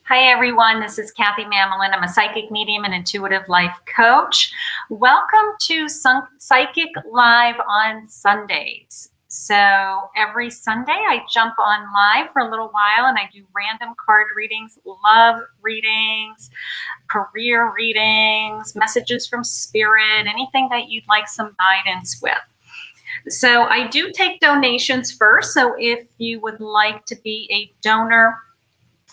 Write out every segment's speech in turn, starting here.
Hi everyone, this is Kathy Mamolen. I'm a psychic medium and intuitive life coach. Welcome to Psychic Live on Sundays. So every Sunday I jump on live for a little while and I do random card readings, love readings, career readings, messages from spirit, anything that you'd like some guidance with. So I do take donations first. So if you would like to be a donor,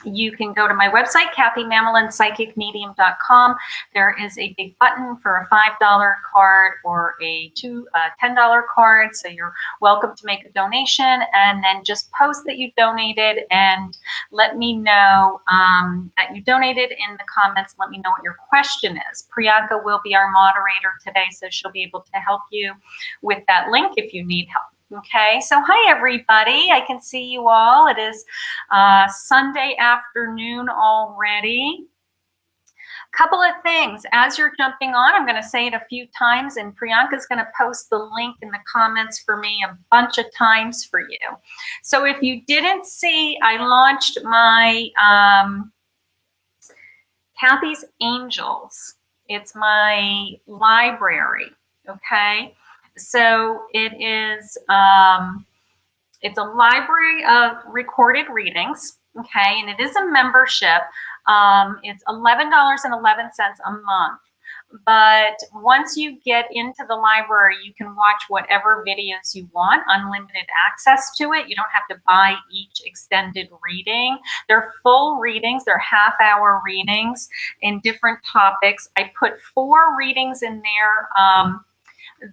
you can go to my website, kathymamolenspsychicmedium.com. There is a big button for a $5 card or a $10 card. So you're welcome to make a donation and then just post that you donated and let me know that you donated in the comments. Let me know what your question is. Priyanka will be our moderator today, so she'll be able to help you with that link if you need help. Okay, so hi everybody. I can see you all. It is Sunday afternoon already. Couple of things as you're jumping on, I'm going to say it a few times and Priyanka's going to post the link in the comments for me a bunch of times for you. So if you didn't see, I launched my Kathy's Angels. It's my library, okay? So it is, it's a library of recorded readings, okay? And it is a membership. It's $11.11 a month. But once you get into the library, you can watch whatever videos you want, unlimited access to it. You don't have to buy each extended reading. They're full readings. They're half-hour readings in different topics. I put 4 readings in there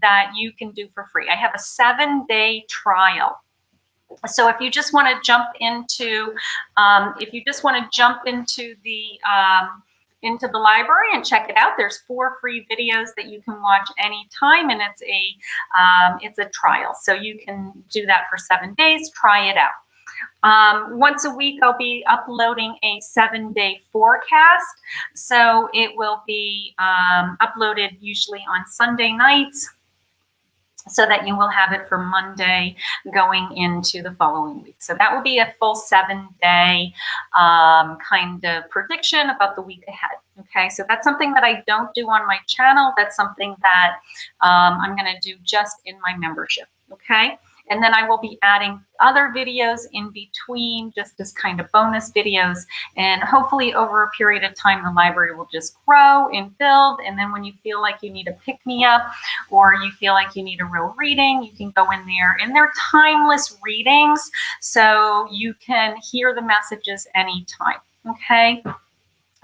that you can do for free. I have a 7-day trial. So if you just want to jump into, into the library and check it out, there's 4 free videos that you can watch anytime, and it's a trial. So you can do that for 7 days. Try it out. Once a week, I'll be uploading a 7-day forecast. So it will be uploaded usually on Sunday nights, so that you will have it for Monday going into the following week. So that will be a full 7-day kind of prediction about the week ahead. Okay, so that's something that I don't do on my channel. That's something that I'm going to do just in my membership. Okay. And then I will be adding other videos in between, just as kind of bonus videos. And hopefully over a period of time, the library will just grow and build. And then when you feel like you need a pick-me-up or you feel like you need a real reading, you can go in there. And they're timeless readings, so you can hear the messages anytime. Okay.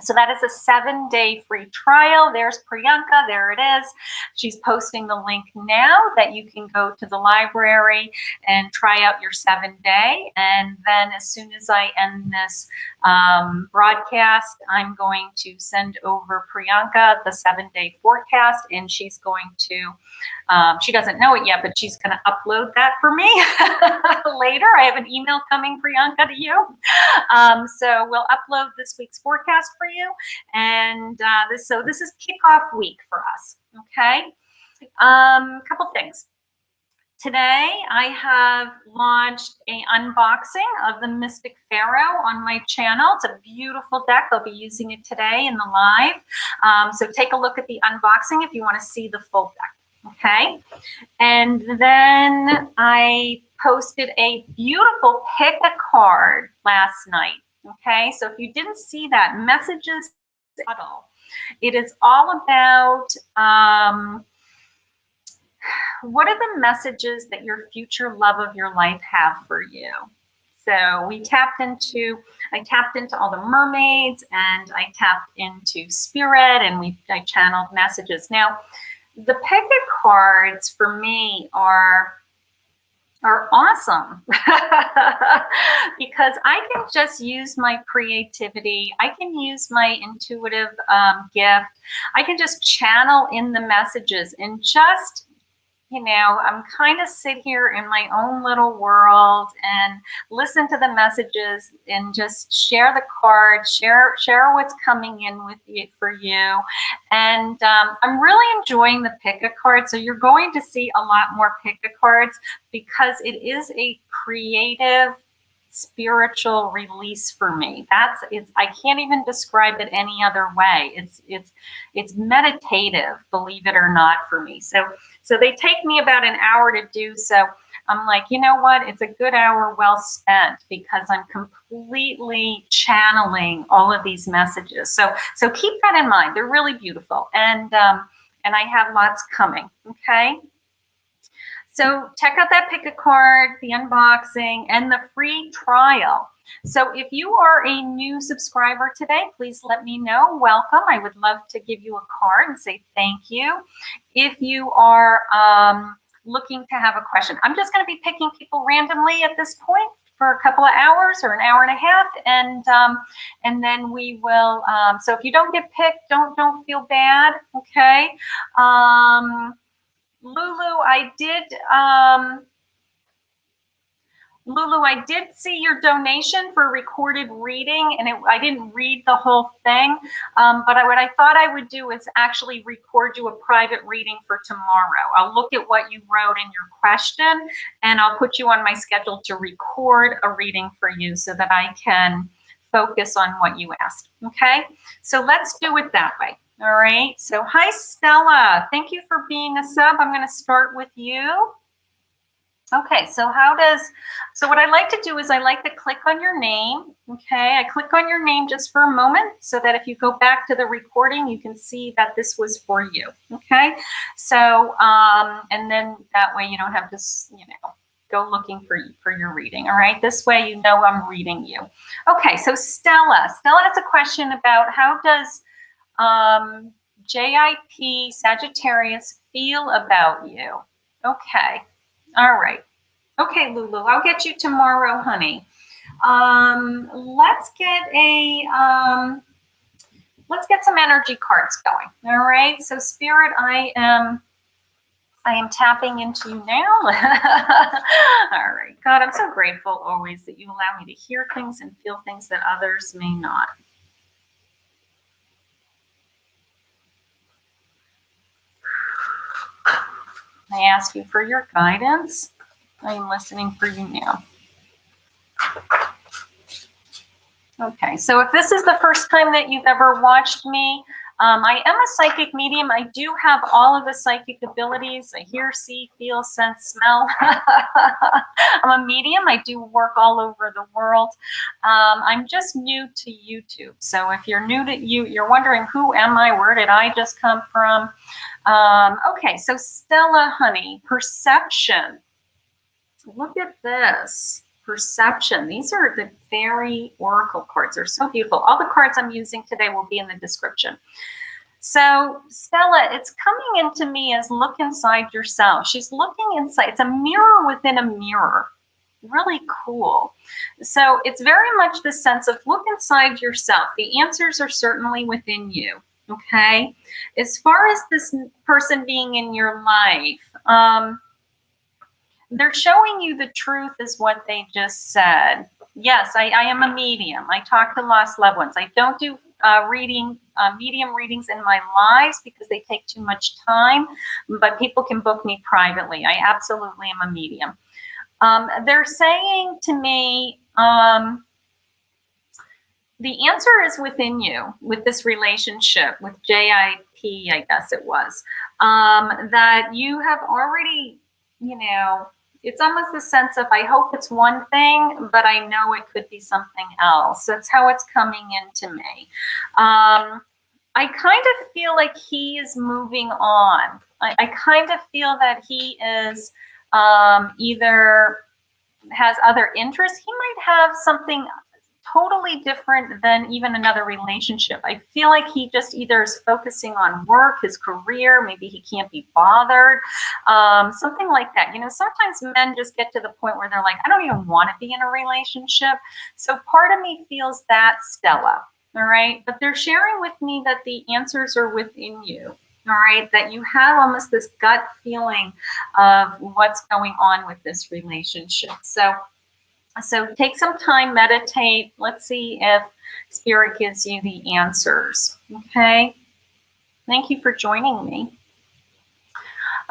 So that is a 7-day free trial. There's Priyanka, there it is. She's posting the link now that you can go to the library and try out your 7-day. And then as soon as I end this broadcast, I'm going to send over Priyanka the 7-day forecast, and she's going to, she doesn't know it yet, but she's going to upload that for me later. I have an email coming, Priyanka, to you. So we'll upload this week's forecast for you, and this is kickoff week for us. Okay, couple things. Today I have launched an unboxing of the Mystic Pharaoh on my channel. It's a beautiful deck. I'll be using it today in the live. So take a look at the unboxing if you want to see the full deck. Okay, and then I posted a beautiful pick a card last night. Okay, so if you didn't see that, messages subtle. It is all about what are the messages that your future love of your life have for you. So I tapped into all the mermaids, and I tapped into spirit, and I channeled messages. Now, the pick a cards for me are awesome because I can just use my creativity. I can use my intuitive gift. I can just channel in the messages and just, you know, I'm kind of sit here in my own little world and listen to the messages and just share the cards, share what's coming in with you for you. And I'm really enjoying the pick-a card. So you're going to see a lot more pick-a cards because it is a creative spiritual release for me. I can't even describe it any other way. It's meditative, believe it or not, for me. So they take me about an hour to do. So I'm like, you know what? It's a good hour well spent because I'm completely channeling all of these messages. So keep that in mind. They're really beautiful, and I have lots coming. Okay. So check out that pick a card, the unboxing, and the free trial. So if you are a new subscriber today, please let me know. Welcome. I would love to give you a card and say thank you. If you are looking to have a question, I'm just going to be picking people randomly at this point for a couple of hours or an hour and a half, and then we will. So if you don't get picked, don't feel bad. Okay. Lulu, I did see your donation for recorded reading, and I didn't read the whole thing. But what I thought I would do is actually record you a private reading for tomorrow. I'll look at what you wrote in your question, and I'll put you on my schedule to record a reading for you so that I can focus on what you asked. Okay, so let's do it that way. All right, so hi Stella, thank you for being a sub. I'm going to start with you. Okay, so what I like to do is I like to click on your name. Okay, I click on your name just for a moment so that if you go back to the recording, you can see that this was for you. Okay, so and then that way you don't have to, go looking for your reading. All right, this way you know I'm reading you. Okay, so Stella has a question about how does JIP Sagittarius feel about you? Okay. All right. Okay, Lulu, I'll get you tomorrow, honey. Let's get some energy cards going. All right. So Spirit, I am tapping into you now. All right. God, I'm so grateful always that you allow me to hear things and feel things that others may not. I ask you for your guidance. I am listening for you now. Okay, so if this is the first time that you've ever watched me, I am a psychic medium. I do have all of the psychic abilities. I hear, see, feel, sense, smell. I'm a medium. I do work all over the world. I'm just new to YouTube. So if you're new to you're wondering, who am I? Where did I just come from? Okay, so Stella, honey, perception. Look at this. Perception. These are the Faerie oracle cards. They're so beautiful. All the cards I'm using today will be in the description. So Stella, it's coming into me as look inside yourself. She's looking inside. It's a mirror within a mirror. Really cool. So it's very much the sense of look inside yourself. The answers are certainly within you. Okay. As far as this person being in your life, they're showing you the truth is what they just said. Yes, I am a medium. I talk to lost loved ones. I don't do medium readings in my lives because they take too much time, but people can book me privately. I absolutely am a medium. They're saying to me, the answer is within you with this relationship with JIP, I guess it was, that you have already, it's almost the sense of, I hope it's one thing, but I know it could be something else. That's how it's coming into me. I kind of feel like he is moving on. I kind of feel that he is either has other interests. He might have something totally different than even another relationship. I feel like he just either is focusing on work, his career, maybe he can't be bothered, something like that. Sometimes men just get to the point where they're like, I don't even want to be in a relationship. So part of me feels that, Stella, all right? But they're sharing with me that the answers are within you, all right? That you have almost this gut feeling of what's going on with this relationship. So take some time, meditate. Let's see if Spirit gives you the answers. Okay. Thank you for joining me.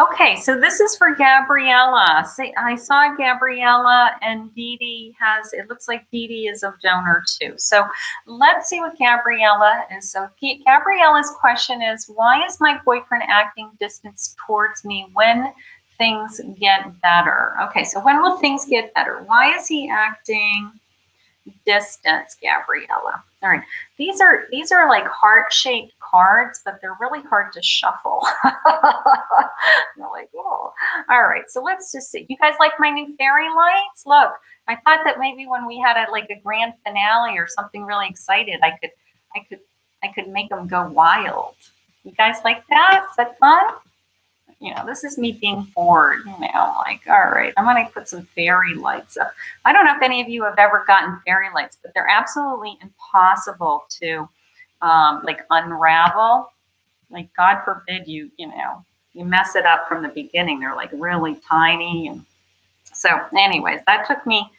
Okay, so this is for Gabriella. See, I saw Gabriella and Dee Dee has, it looks like Dee Dee is a donor too. So let's see what Gabriella is. So Gabriella's question is, why is my boyfriend acting distant towards me when things get better? Okay, so when will things get better? Why is he acting distance, Gabriella? All right, these are like heart-shaped cards, but they're really hard to shuffle. They're like, oh. All right, so let's just see. You guys like my new fairy lights? Look, I thought that maybe when we had like a grand finale or something really excited, I could make them go wild. You guys like that? Is that fun? You know, this is me being bored, you know, like, all right, I'm going to put some fairy lights up. I don't know if any of you have ever gotten fairy lights, but they're absolutely impossible to, like, unravel. Like, God forbid you know, you mess it up from the beginning. They're, like, really tiny. And so, anyways, that took me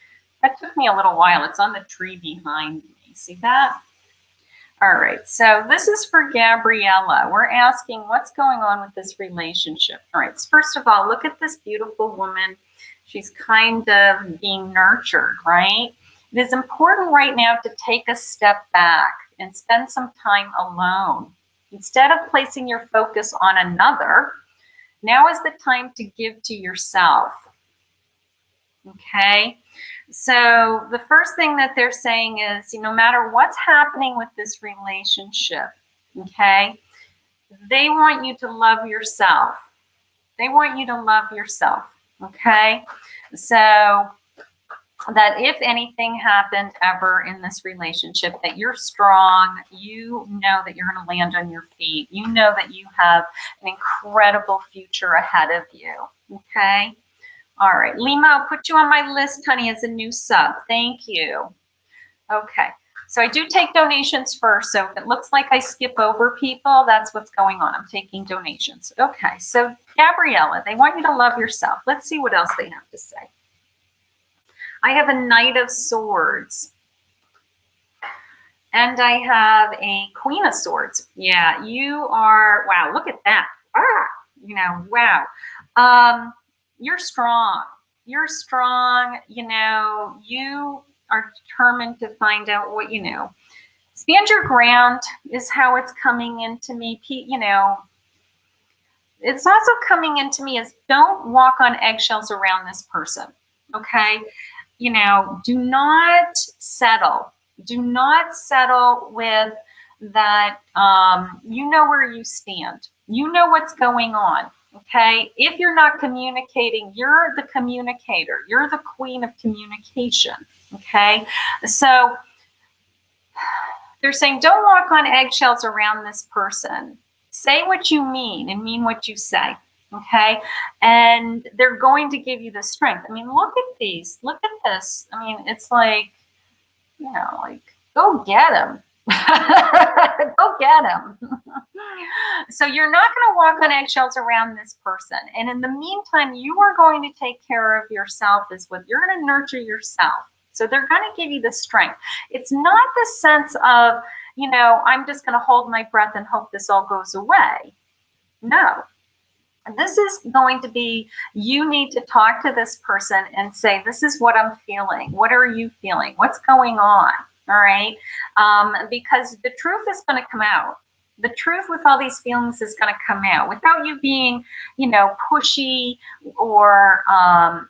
a little while. It's on the tree behind me. See that? All right, so this is for Gabriella. We're asking what's going on with this relationship. All right, so first of all, look at this beautiful woman. She's kind of being nurtured, right? It is important right now to take a step back and spend some time alone. Instead of placing your focus on another, now is the time to give to yourself. Okay? So the first thing that they're saying is, no matter what's happening with this relationship, okay, they want you to love yourself. They want you to love yourself, okay? So that if anything happened ever in this relationship, that you're strong, you know that you're going to land on your feet. You know that you have an incredible future ahead of you, okay? All right, Lima, I'll put you on my list, honey, as a new sub. Thank you. Okay, so I do take donations first. So if it looks like I skip over people, that's what's going on. I'm taking donations. Okay, so Gabriella, they want you to love yourself. Let's see what else they have to say. I have a Knight of Swords. And I have a Queen of Swords. Yeah, you are, wow, look at that. Ah, you know, wow. You're strong. You're strong. You know, you are determined to find out what, you know. Stand your ground is how it's coming into me. You know, it's also coming into me as don't walk on eggshells around this person. Okay. You know, do not settle. Do not settle with that. You know where you stand. You know what's going on. Okay. If you're not communicating, you're the communicator. You're the queen of communication. Okay. So they're saying don't walk on eggshells around this person. Say what you mean and mean what you say. Okay. And they're going to give you the strength. I mean, look at these. Look at this. I mean, it's like, you know, like, go get him. Go get him. So you're not going to walk on eggshells around this person. And in the meantime, you are going to take care of yourself as well. You're going to nurture yourself. So they're going to give you the strength. It's not the sense of, you know, I'm just going to hold my breath and hope this all goes away. No. This is going to be, you need to talk to this person and say, this is what I'm feeling. What are you feeling? What's going on? All right. Because the truth is going to come out. The truth with all these feelings is going to come out without you being, you know, pushy or,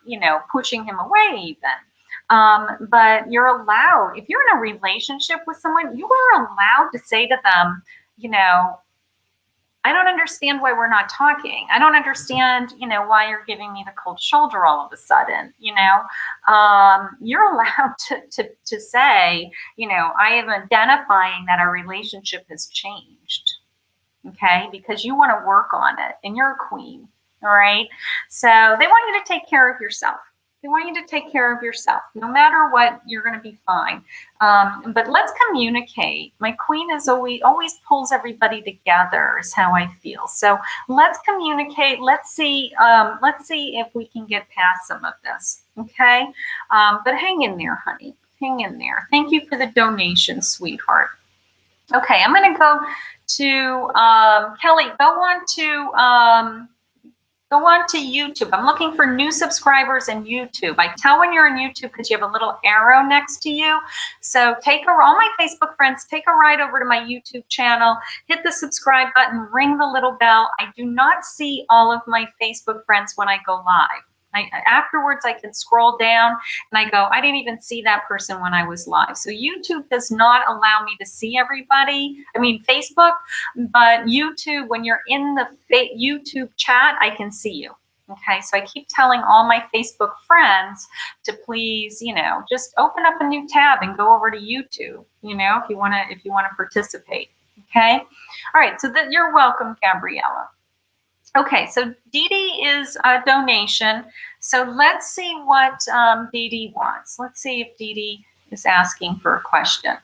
you know, pushing him away even. But you're allowed, if you're in a relationship with someone, you are allowed to say to them, you know, I don't understand why we're not talking. I don't understand, you know, why you're giving me the cold shoulder all of a sudden, you know. You're allowed to say, you know, I am identifying that our relationship has changed, okay, because you want to work on it and you're a queen, all right? So they want you to take care of yourself. They want you to take care of yourself. No matter what, you're going to be fine. But let's communicate. My queen is always pulls everybody together is how I feel. So let's communicate. Let's see if we can get past some of this. Okay. But hang in there, honey. Hang in there. Thank you for the donation, sweetheart. Okay, I'm going to go to Kelly. Go on to Go on to YouTube. I'm looking for new subscribers in YouTube. I tell when you're in YouTube because you have a little arrow next to you. So all my Facebook friends, take a ride over to my YouTube channel, hit the subscribe button, ring the little bell. I do not see all of my Facebook friends when I go live. Afterwards, I can scroll down and I go, I didn't even see that person when I was live. So YouTube does not allow me to see everybody. I mean, Facebook, but YouTube, when you're in the YouTube chat, I can see you. Okay, so I keep telling all my Facebook friends to please, just open up a new tab and go over to YouTube, if you want to participate. Okay, all right, so you're welcome, Gabriella. Okay, so Dee Dee is a donation. So let's see what Dee Dee wants. Let's see if Dee Dee is asking for a question.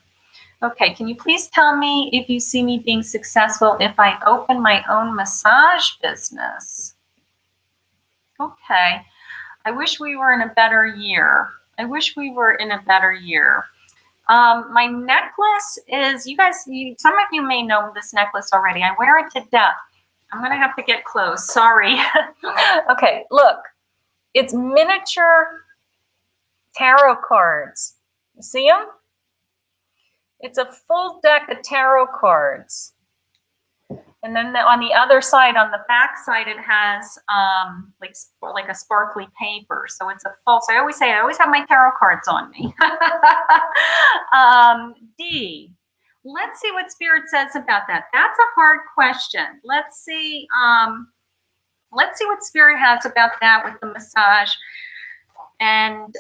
Okay, can you please tell me if you see me being successful if I open my own massage business? Okay, I wish we were in a better year. I wish we were in a better year. My necklace is, some of you may know this necklace already. I wear it to death. I'm going to have to get close. Sorry. Okay, look. It's miniature tarot cards. You see them? It's a full deck of tarot cards. And then on the other side, on the back side, it has like a sparkly paper. So it's a full. So I always say I always have my tarot cards on me. D. Let's see what Spirit says about that. That's a hard question. Let's see what Spirit has about that with the massage. And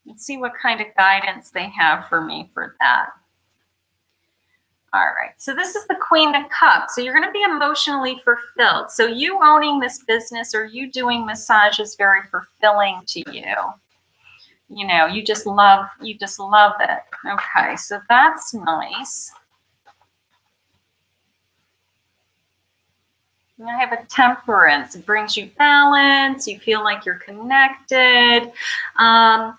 let's see what kind of guidance they have for me for that. All right, so this is the Queen of Cups. So you're going to be emotionally fulfilled. So you owning this business or you doing massage is very fulfilling to you. You just love it. Okay, so that's nice. And I have a Temperance. It brings you balance. You feel like you're connected. I'm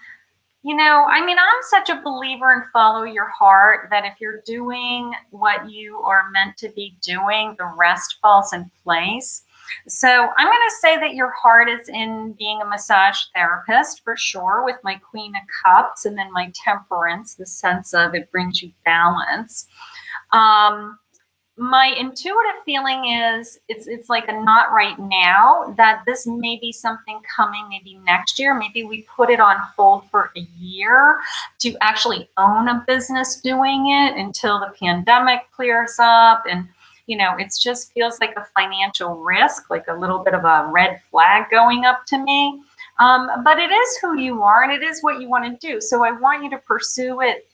such a believer in follow your heart that if you're doing what you are meant to be doing, the rest falls in place. So I'm going to say that your heart is in being a massage therapist for sure, with my Queen of Cups and then my Temperance, the sense of it brings you balance. My intuitive feeling is it's like a not right now, that this may be something coming maybe next year. Maybe we put it on hold for a year to actually own a business doing it until the pandemic clears up. And, it just feels like a financial risk, like a little bit of a red flag going up to me. But it is who you are and it is what you want to do. So I want you to pursue it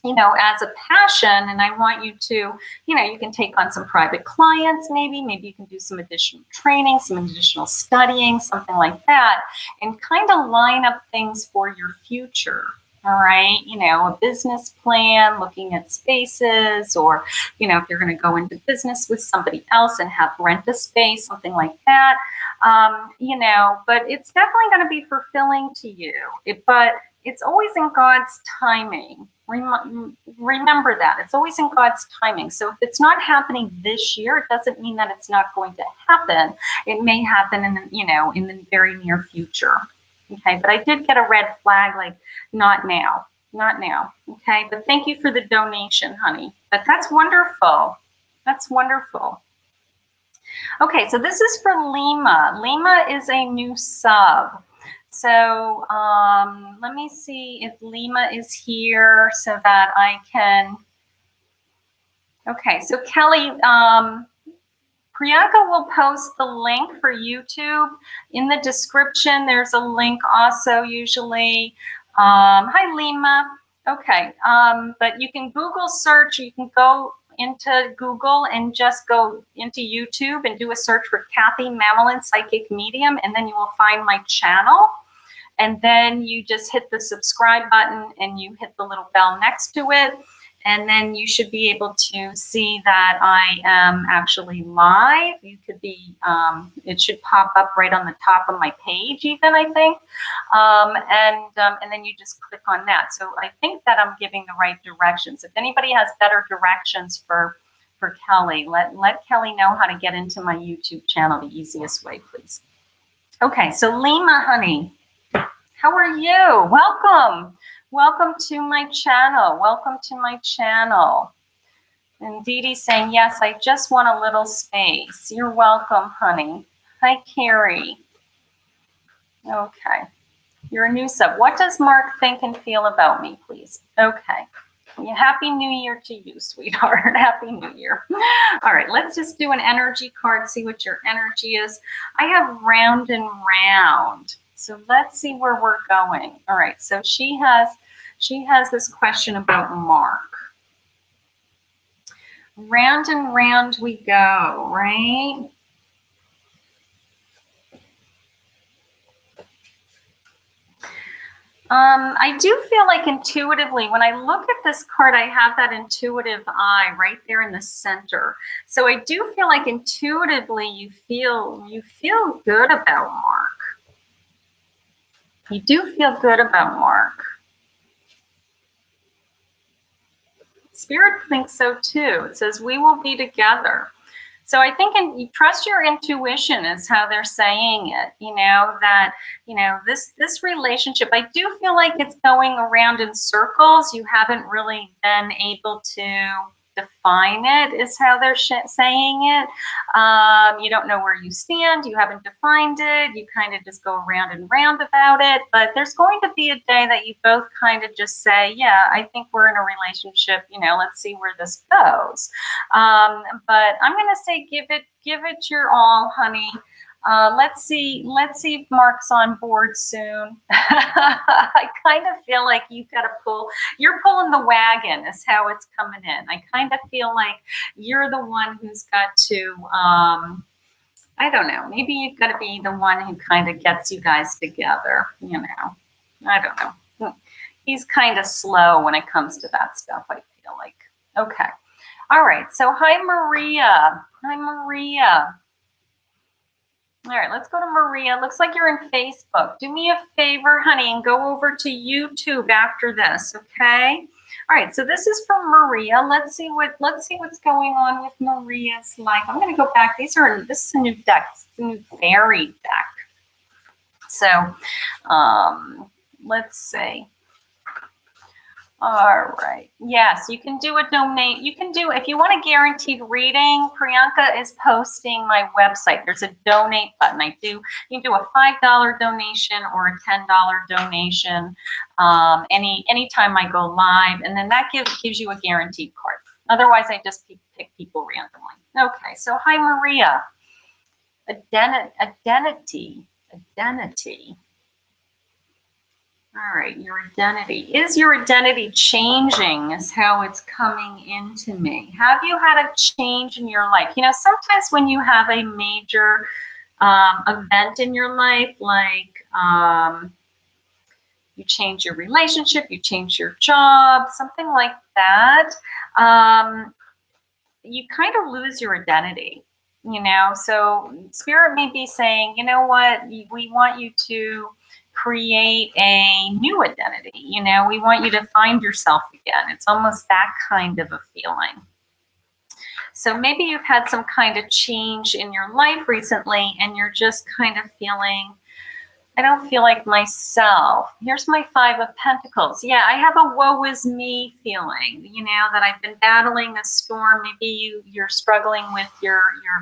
as a passion, and I want you to, you can take on some private clients, maybe you can do some additional training, some additional studying, something like that, and kind of line up things for your future. All right, a business plan, looking at spaces, or, if you're going to go into business with somebody else and rent a space, something like that, but it's definitely going to be fulfilling to you. But it's always in God's timing. Remember that. It's always in God's timing. So if it's not happening this year, it doesn't mean that it's not going to happen. It may happen in the very near future. Okay, but I did get a red flag, like not now. Okay, but thank you for the donation, honey. But that's wonderful. That's wonderful. Okay, so this is for Lima. Lima is a new sub. So let me see if Lima is here so that I can. Okay, so Kelly, Priyanka will post the link for YouTube in the description. There's a link also usually. Hi, Lima. Okay, but you can Google search. You can go into Google and just go into YouTube and do a search for Kathy Mamolen Psychic Medium, and then you will find my channel. And then you just hit the subscribe button and you hit the little bell next to it. And then you should be able to see that I am actually live. You could be, it should pop up right on the top of my page even, I think. And then you just click on that. So I think that I'm giving the right directions. If anybody has better directions for for Kelly. Let Kelly know how to get into my YouTube channel the easiest way, please. Okay, so Lima, honey, how are you? Welcome. Welcome to my channel. Welcome to my channel. And Dee Dee's saying, yes, I just want a little space. You're welcome, honey. Hi, Carrie. Okay. You're a new sub. What does Mark think and feel about me, please? Okay. Yeah, Happy New Year to you, sweetheart. Happy New Year. All right, let's just do an energy card, see what your energy is. I have round and round. So let's see where we're going. All right, so she has this question about Mark. Round and round we go, right? I do feel like intuitively, when I look at this card, I have that intuitive eye right there in the center. So I do feel like intuitively you feel good about Mark. You do feel good about Mark. Spirit thinks so too. It says, we will be together. So I think you trust your intuition is how they're saying it, you know, that, you know, this relationship, I do feel like it's going around in circles. You haven't really been able to define it, is how they're saying it. You don't know where you stand. You haven't defined it. You kind of just go round and round about it. But there's going to be a day that you both kind of just say, yeah, I think we're in a relationship. You know, let's see where this goes. But I'm going to say give it your all, honey. Let's see if Mark's on board soon. I kind of feel like you're pulling the wagon is how it's coming in. I kind of feel like you're the one who's got to, I don't know, maybe you've got to be the one who kind of gets you guys together, you know. I don't know. He's kind of slow when it comes to that stuff, I feel like. Okay. All right. So hi, Maria. Hi, Maria. All right, let's go to Maria. Looks like you're in Facebook. Do me a favor, honey, and go over to YouTube after this, okay? All right, so this is from Maria. Let's see what's going on with Maria's life. I'm going to go back. This is a new deck. It's a new Faerie deck. So, let's see. All right. Yes, you can do a donate. You can do, if you want a guaranteed reading, Priyanka is posting my website. There's a donate button. You can do a $5 donation or a $10 donation anytime I go live. And then that gives you a guaranteed card. Otherwise, I just pick people randomly. Okay. So hi, Maria. Identity. All right, your identity. Is your identity changing is how it's coming into me. Have you had a change in your life? You know, sometimes when you have a major event in your life, like you change your relationship, you change your job, something like that, you kind of lose your identity, you know? So Spirit may be saying, you know what, we want you to create a new identity. You know, we want you to find yourself again. It's almost that kind of a feeling. So maybe you've had some kind of change in your life recently and you're just kind of feeling, I don't feel like myself. Here's my 5 of Pentacles. Yeah, I have a woe is me feeling, you know, that I've been battling a storm. Maybe you're struggling with your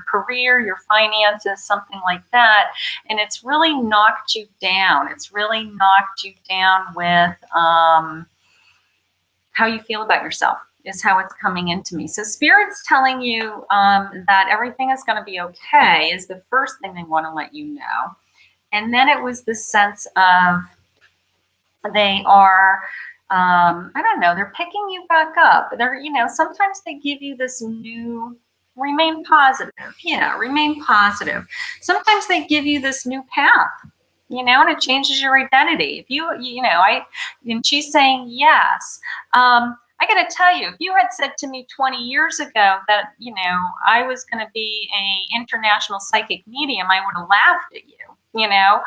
career, your finances, something like that. And it's really knocked you down. It's really knocked you down with how you feel about yourself is how it's coming into me. So Spirit's telling you that everything is going to be okay is the first thing they want to let you know. And then it was the sense of they are, I don't know, they're picking you back up. They're, you know, sometimes they give you this new, remain positive. Yeah, remain positive. Sometimes they give you this new path, you know, and it changes your identity. If you know, and she's saying yes. I got to tell you, if you had said to me 20 years ago that, you know, I was going to be an international psychic medium, I would have laughed at you. You know,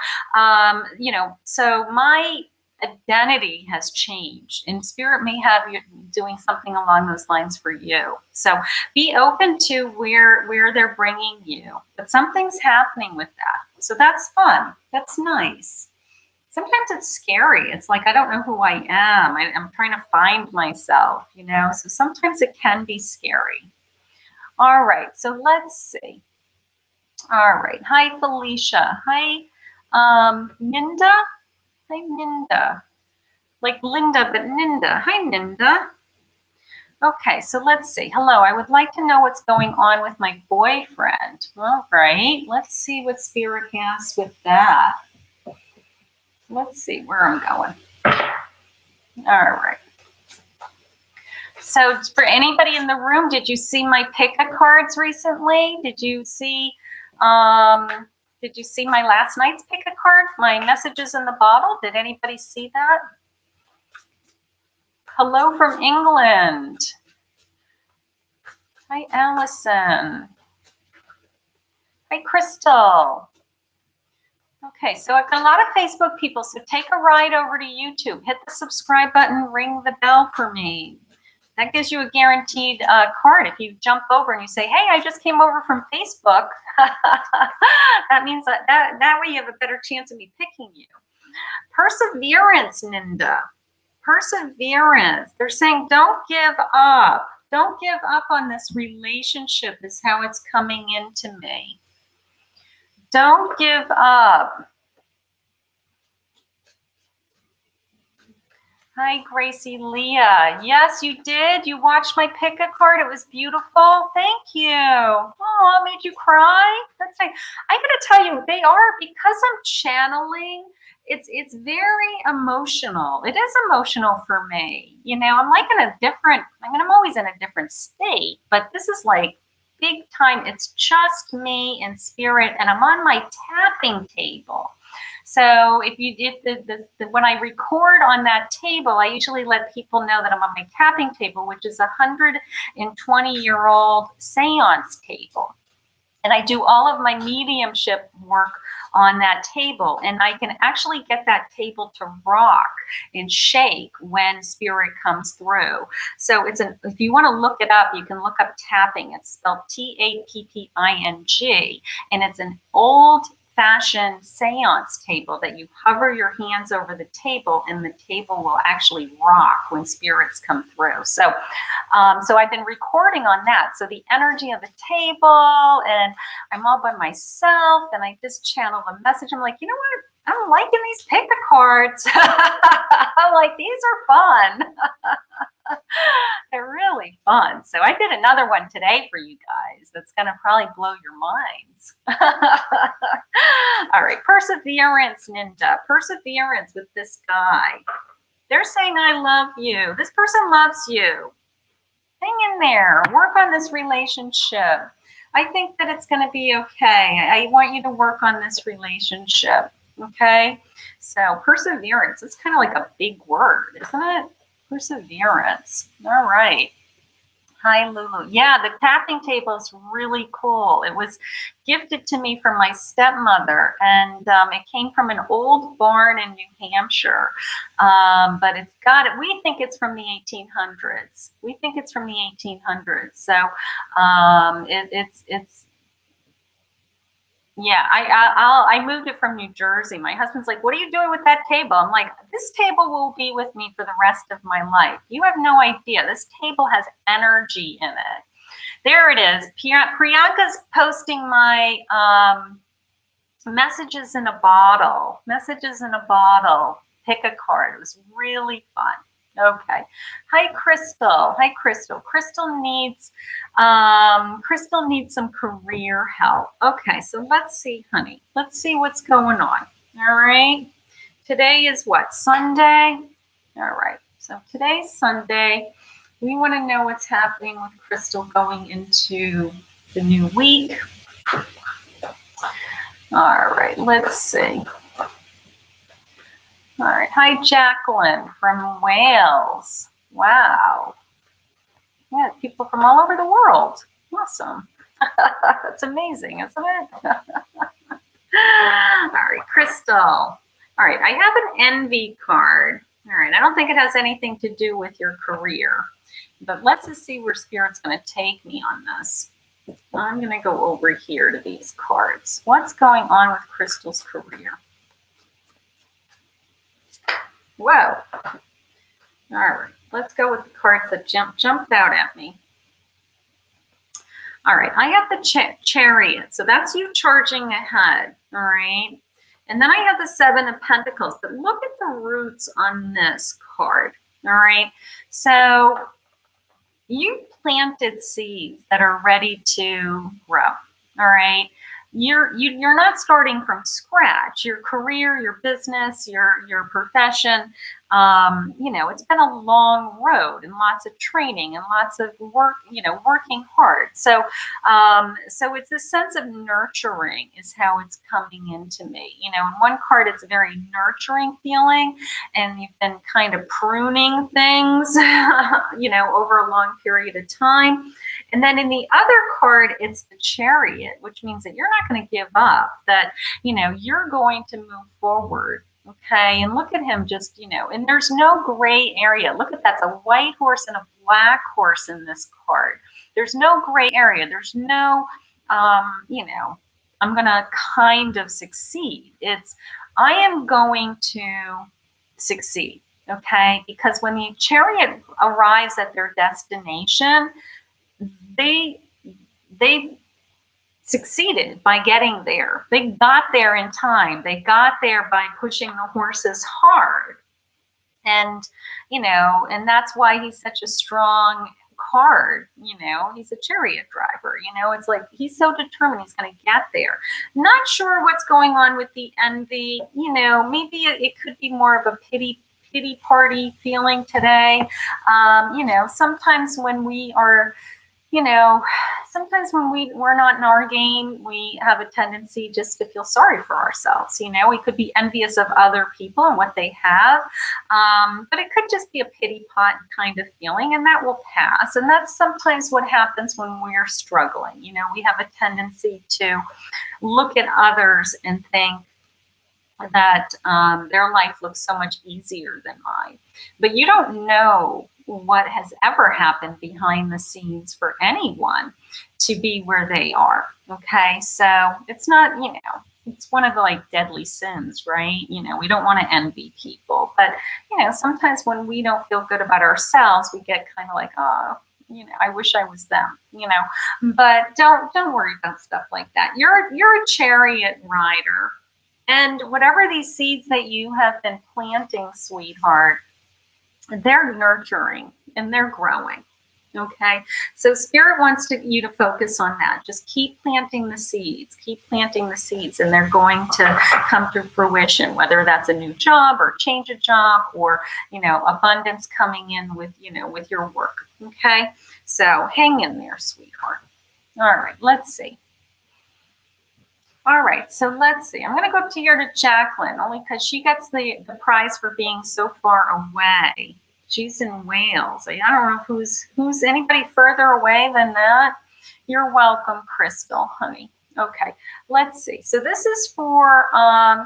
so my identity has changed, and Spirit may have you doing something along those lines for you. So be open to where they're bringing you, but something's happening with that. So that's fun. That's nice. Sometimes it's scary. It's like, I don't know who I am. I'm trying to find myself, you know? So sometimes it can be scary. All right, so let's see. All right, hi, Felicia. Hi, Minda. Hi, Minda. Like Linda, but Ninda. Hi, Ninda. Okay, so let's see. Hello, I would like to know what's going on with my boyfriend. All right, let's see what Spirit has with that. Let's see where I'm going. All right. So for anybody in the room, did you see my pick-a-cards recently? Did you see my last night's pick-a-card, my messages in the bottle? Did anybody see that? Hello from England. Hi, Allison. Hi, Crystal. Okay, so I've got a lot of Facebook people, so take a ride over to YouTube. Hit the subscribe button, ring the bell for me. That gives you a guaranteed card. If you jump over and you say, hey, I just came over from Facebook, that means that way you have a better chance of me picking you. Perseverance, Ninda. Perseverance. They're saying don't give up. Don't give up on this relationship is how it's coming into me. Don't give up. Hi, Gracie Leah. Yes, you did. You watched my pick-a-card. It was beautiful. Thank you. Oh, it made you cry? That's nice. I gotta tell you, they are, because I'm channeling, it's very emotional. It is emotional for me. You know, I'm like in a different, I mean, I'm always in a different state, but this is like big time. It's just me and Spirit, and I'm on my tapping table. So when I record on that table, I usually let people know that I'm on my tapping table, which is a 120-year-old seance table. And I do all of my mediumship work on that table, and I can actually get that table to rock and shake when Spirit comes through. So if you want to look it up, you can look up tapping. It's spelled Tapping, and it's an old-fashioned seance table that you hover your hands over the table, and the table will actually rock when spirits come through. So I've been recording on that. So the energy of the table, and I'm all by myself, and I just channel the message. I'm like, you know what? I'm liking these pick-a-cards. I'm like, these are fun. They're really fun. So I did another one today for you guys that's going to probably blow your minds. All right, perseverance, Ninja. Perseverance with this guy. They're saying, I love you. This person loves you. Hang in there. Work on this relationship. I think that it's going to be okay. I want you to work on this relationship. Okay? So perseverance. It's kind of like a big word, isn't it? Perseverance. All right. Hi, Lulu. Yeah, the tapping table is really cool. It was gifted to me from my stepmother, and it came from an old barn in New Hampshire. But it's got it. We think it's from the 1800s. We think it's from the 1800s. So it's. Yeah, I moved it from New Jersey. My husband's like, what are you doing with that table? I'm like, this table will be with me for the rest of my life. You have no idea. This table has energy in it. There it is. Priyanka's posting my messages in a bottle. Messages in a bottle. Pick a card. It was really fun. Okay. Hi, Crystal. Hi, Crystal. Crystal needs some career help. Okay, so let's see, honey. Let's see what's going on. All right. Today is what? Sunday? All right. So today's Sunday. We want to know what's happening with Crystal going into the new week. All right, let's see. All right. Hi, Jacqueline from Wales. Wow. Yeah, people from all over the world. Awesome. That's amazing, isn't it? All right, Crystal. All right, I have an envy card. All right, I don't think it has anything to do with your career, but let's just see where Spirit's going to take me on this. I'm going to go over here to these cards. What's going on with Crystal's career? Whoa. All right, let's go with the cards that jumped out at me. All right, I have the Chariot, so that's you charging ahead, all right? And then I have the Seven of Pentacles, but look at the roots on this card, all right? So you planted seeds that are ready to grow, all right? You're not starting from scratch. Your career, your business, your profession, you know, it's been a long road and lots of training and lots of work, you know, working hard. So so it's a sense of nurturing is how it's coming into me. You know, in one card it's a very nurturing feeling, and you've been kind of pruning things, you know, over a long period of time. And then in the other card, it's the Chariot, which means that you're not going to give up, that, you know, you're going to move forward. Okay. And look at him just, you know, and there's no gray area. Look at that's a white horse and a black horse in this card. There's no gray area. There's no, you know, I'm going to kind of succeed. It's, I am going to succeed. Okay. Because when the Chariot arrives at their destination, they succeeded by getting there. They got there in time. They got there by pushing the horses hard. And, you know, and that's why he's such a strong card. You know, he's a chariot driver. You know, it's like he's so determined he's going to get there. Not sure what's going on with the envy. You know, maybe it could be more of a pity party feeling today. You know, sometimes when we are, you know, sometimes when we're not in our game, we have a tendency just to feel sorry for ourselves. You know, we could be envious of other people and what they have, but it could just be a pity pot kind of feeling, and that will pass. And that's sometimes what happens when we're struggling. You know, we have a tendency to look at others and think that their life looks so much easier than mine. But you don't know what has ever happened behind the scenes for anyone to be where they are. Okay, so it's not, you know, it's one of the like deadly sins, right? You know, we don't want to envy people, but you know, sometimes when we don't feel good about ourselves, we get kind of like, oh, you know, I wish I was them, you know. But don't worry about stuff like that. You're a chariot rider, and whatever these seeds that you have been planting, sweetheart, they're nurturing and they're growing. Okay, so Spirit wants you to focus on that. Just keep planting the seeds, and they're going to come to fruition, whether that's a new job or change a job, or, you know, abundance coming in with, you know, with your work. Okay, so hang in there, sweetheart. All right, let's see. All right, so let's see. I'm going to go up to here to Jacqueline, only because she gets the prize for being so far away. She's in Wales. I don't know who's anybody further away than that. You're welcome, Crystal, honey. Okay, let's see. So this is for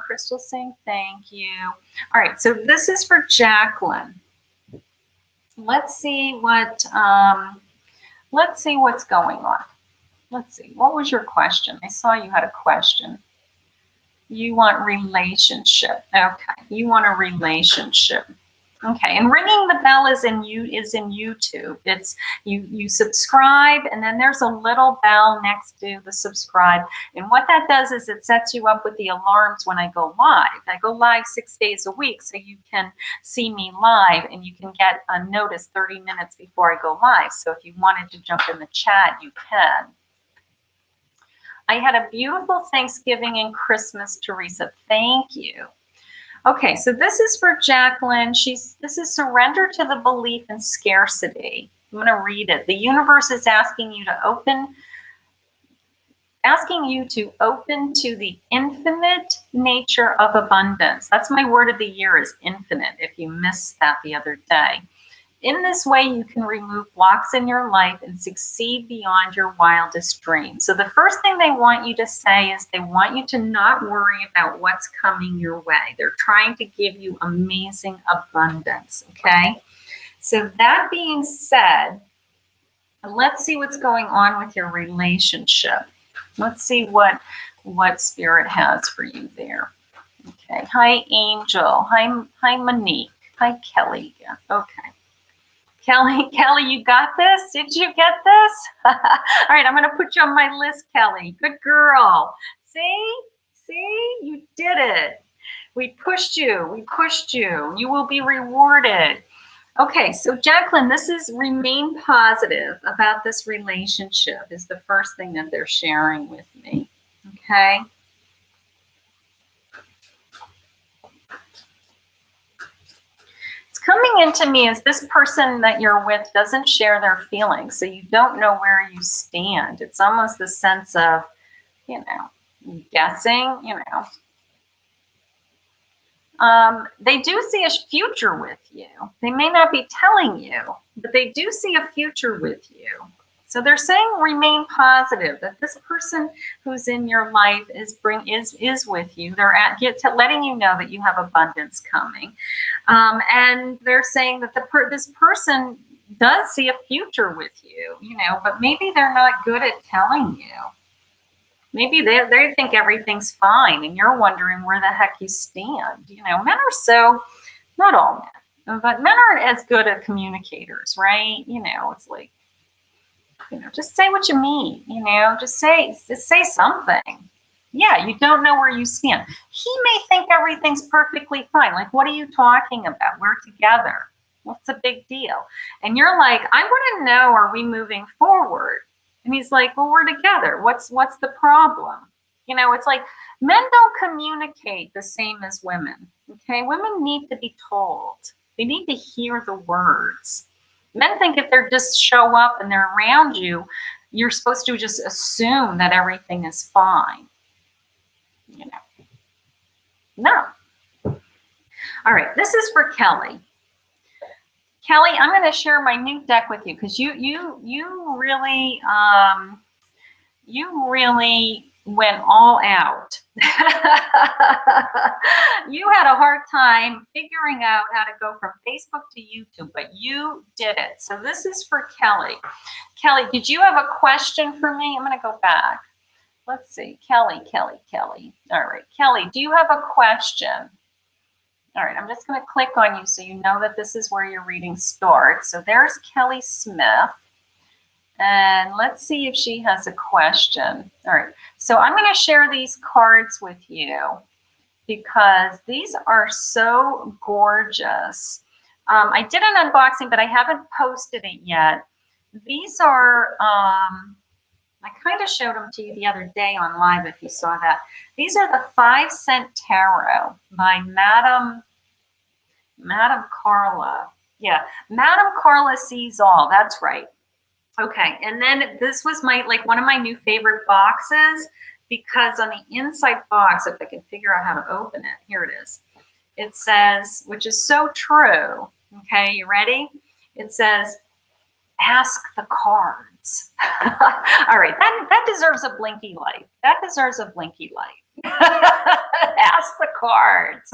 Crystal saying thank you. All right, so this is for Jacqueline. Let's see what's going on. Let's see. What was your question? I saw you had a question. You want relationship. Okay. You want a relationship. Okay. And ringing the bell is in YouTube. It's you subscribe, and then there's a little bell next to the subscribe. And what that does is it sets you up with the alarms when I go live. I go live 6 days a week, so you can see me live, and you can get a notice 30 minutes before I go live. So if you wanted to jump in the chat, you can. I had a beautiful Thanksgiving and Christmas, Teresa. Thank you. Okay, so this is for Jacqueline. This is surrender to the belief in scarcity. I'm going to read it. The universe is asking you to open to the infinite nature of abundance. That's my word of the year, is infinite, if you missed that the other day. In this way, you can remove blocks in your life and succeed beyond your wildest dreams. So the first thing they want you to say is they want you to not worry about what's coming your way. They're trying to give you amazing abundance, okay? So that being said, let's see what's going on with your relationship. Let's see what Spirit has for you there. Okay. Hi, Angel. Hi, Monique. Hi, Kelly. Yeah. Okay. Kelly, you got this? Did you get this? All right, I'm going to put you on my list, Kelly. Good girl. See, you did it. We pushed you. You will be rewarded. Okay, so Jacqueline, this is remain positive about this relationship is the first thing that they're sharing with me. Okay. It's coming into me as this person that you're with doesn't share their feelings, so you don't know where you stand. It's almost the sense of, guessing, They do see a future with you. They may not be telling you, but they do see a future with you. So they're saying remain positive, that this person who's in your life is with you. They're letting you know that you have abundance coming. And they're saying that this person does see a future with you, but maybe they're not good at telling you. Maybe they think everything's fine and you're wondering where the heck you stand. Men are not all men, but men aren't as good at communicators, right? It's like, just say what you mean, just say something. Yeah, you don't know where you stand. He may think everything's perfectly fine. Like, what are you talking about? We're together. What's the big deal? And you're like, I want to know, are we moving forward? And he's like, well, we're together. What's the problem? It's like men don't communicate the same as women. Okay, women need to be told. They need to hear the words. Men think if they're just show up and they're around you, you're supposed to just assume that everything is fine. No. All right, this is for Kelly. Kelly, I'm going to share my new deck with you because you really went all out. You had a hard time figuring out how to go from Facebook to YouTube, but you did it. So this is for Kelly. Kelly, did you have a question for me? I'm going to go back. Let's see. Kelly. All right. Kelly, do you have a question? All right, I'm just going to click on you so you know that this is where your reading starts. So there's Kelly Smith. And let's see if she has a question. All right, so I'm going to share these cards with you because these are so gorgeous. I did an unboxing, but I haven't posted it yet. These are, I kind of showed them to you the other day on live if you saw that. These are the 5-cent tarot by Madame Carla. Yeah, Madame Carla sees all. That's right. Okay, and then this was one of my new favorite boxes because on the inside box, if I can figure out how to open it, here it is. It says, which is so true. Okay, you ready? It says, ask the cards. All right, that deserves a blinky light. That deserves a blinky light. Ask the cards.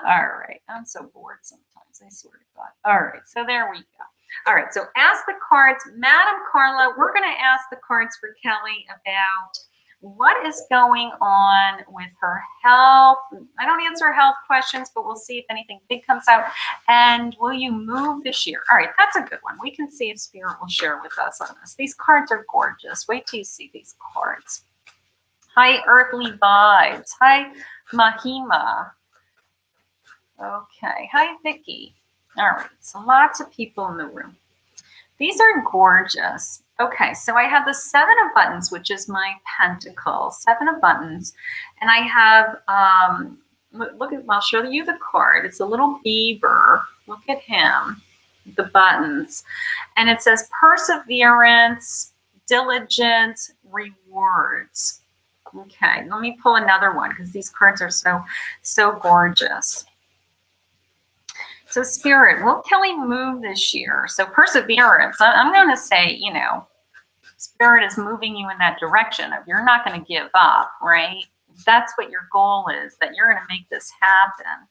All right, I'm so bored sometimes, I swear to God. All right, so there we go. All right, so ask the cards. Madame Carla, we're going to ask the cards for Kelly about what is going on with her health. I don't answer health questions, but we'll see if anything big comes out. And will you move this year? All right, that's a good one. We can see if Spirit will share with us on this. These cards are gorgeous. Wait till you see these cards. Hi, Earthly Vibes. Hi, Mahima. Okay. Hi, Vicky. All right. So lots of people in the room. These are gorgeous. Okay. So I have the 7 of buttons, which is my pentacle. 7 of buttons. And I have, I'll show you the card. It's a little beaver. Look at him. The buttons. And it says perseverance, diligence, rewards. Okay. Let me pull another one because these cards are so gorgeous. It So Spirit, will Kelly move this year? So perseverance, I'm going to say, you know, Spirit is moving you in that direction of you're not going to give up, right? That's what your goal is, that you're going to make this happen.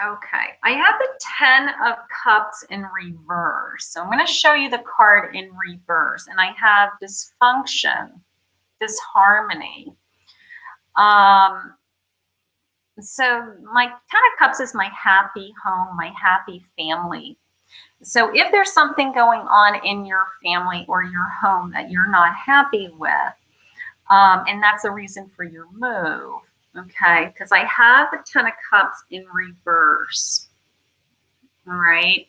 Okay, I have the 10 of Cups in reverse. So I'm going to show you the card in reverse. And I have dysfunction, disharmony. So my 10 of Cups is my happy home, my happy family. So if there's something going on in your family or your home that you're not happy with, and that's the reason for your move, okay? Because I have the 10 of Cups in reverse, all right?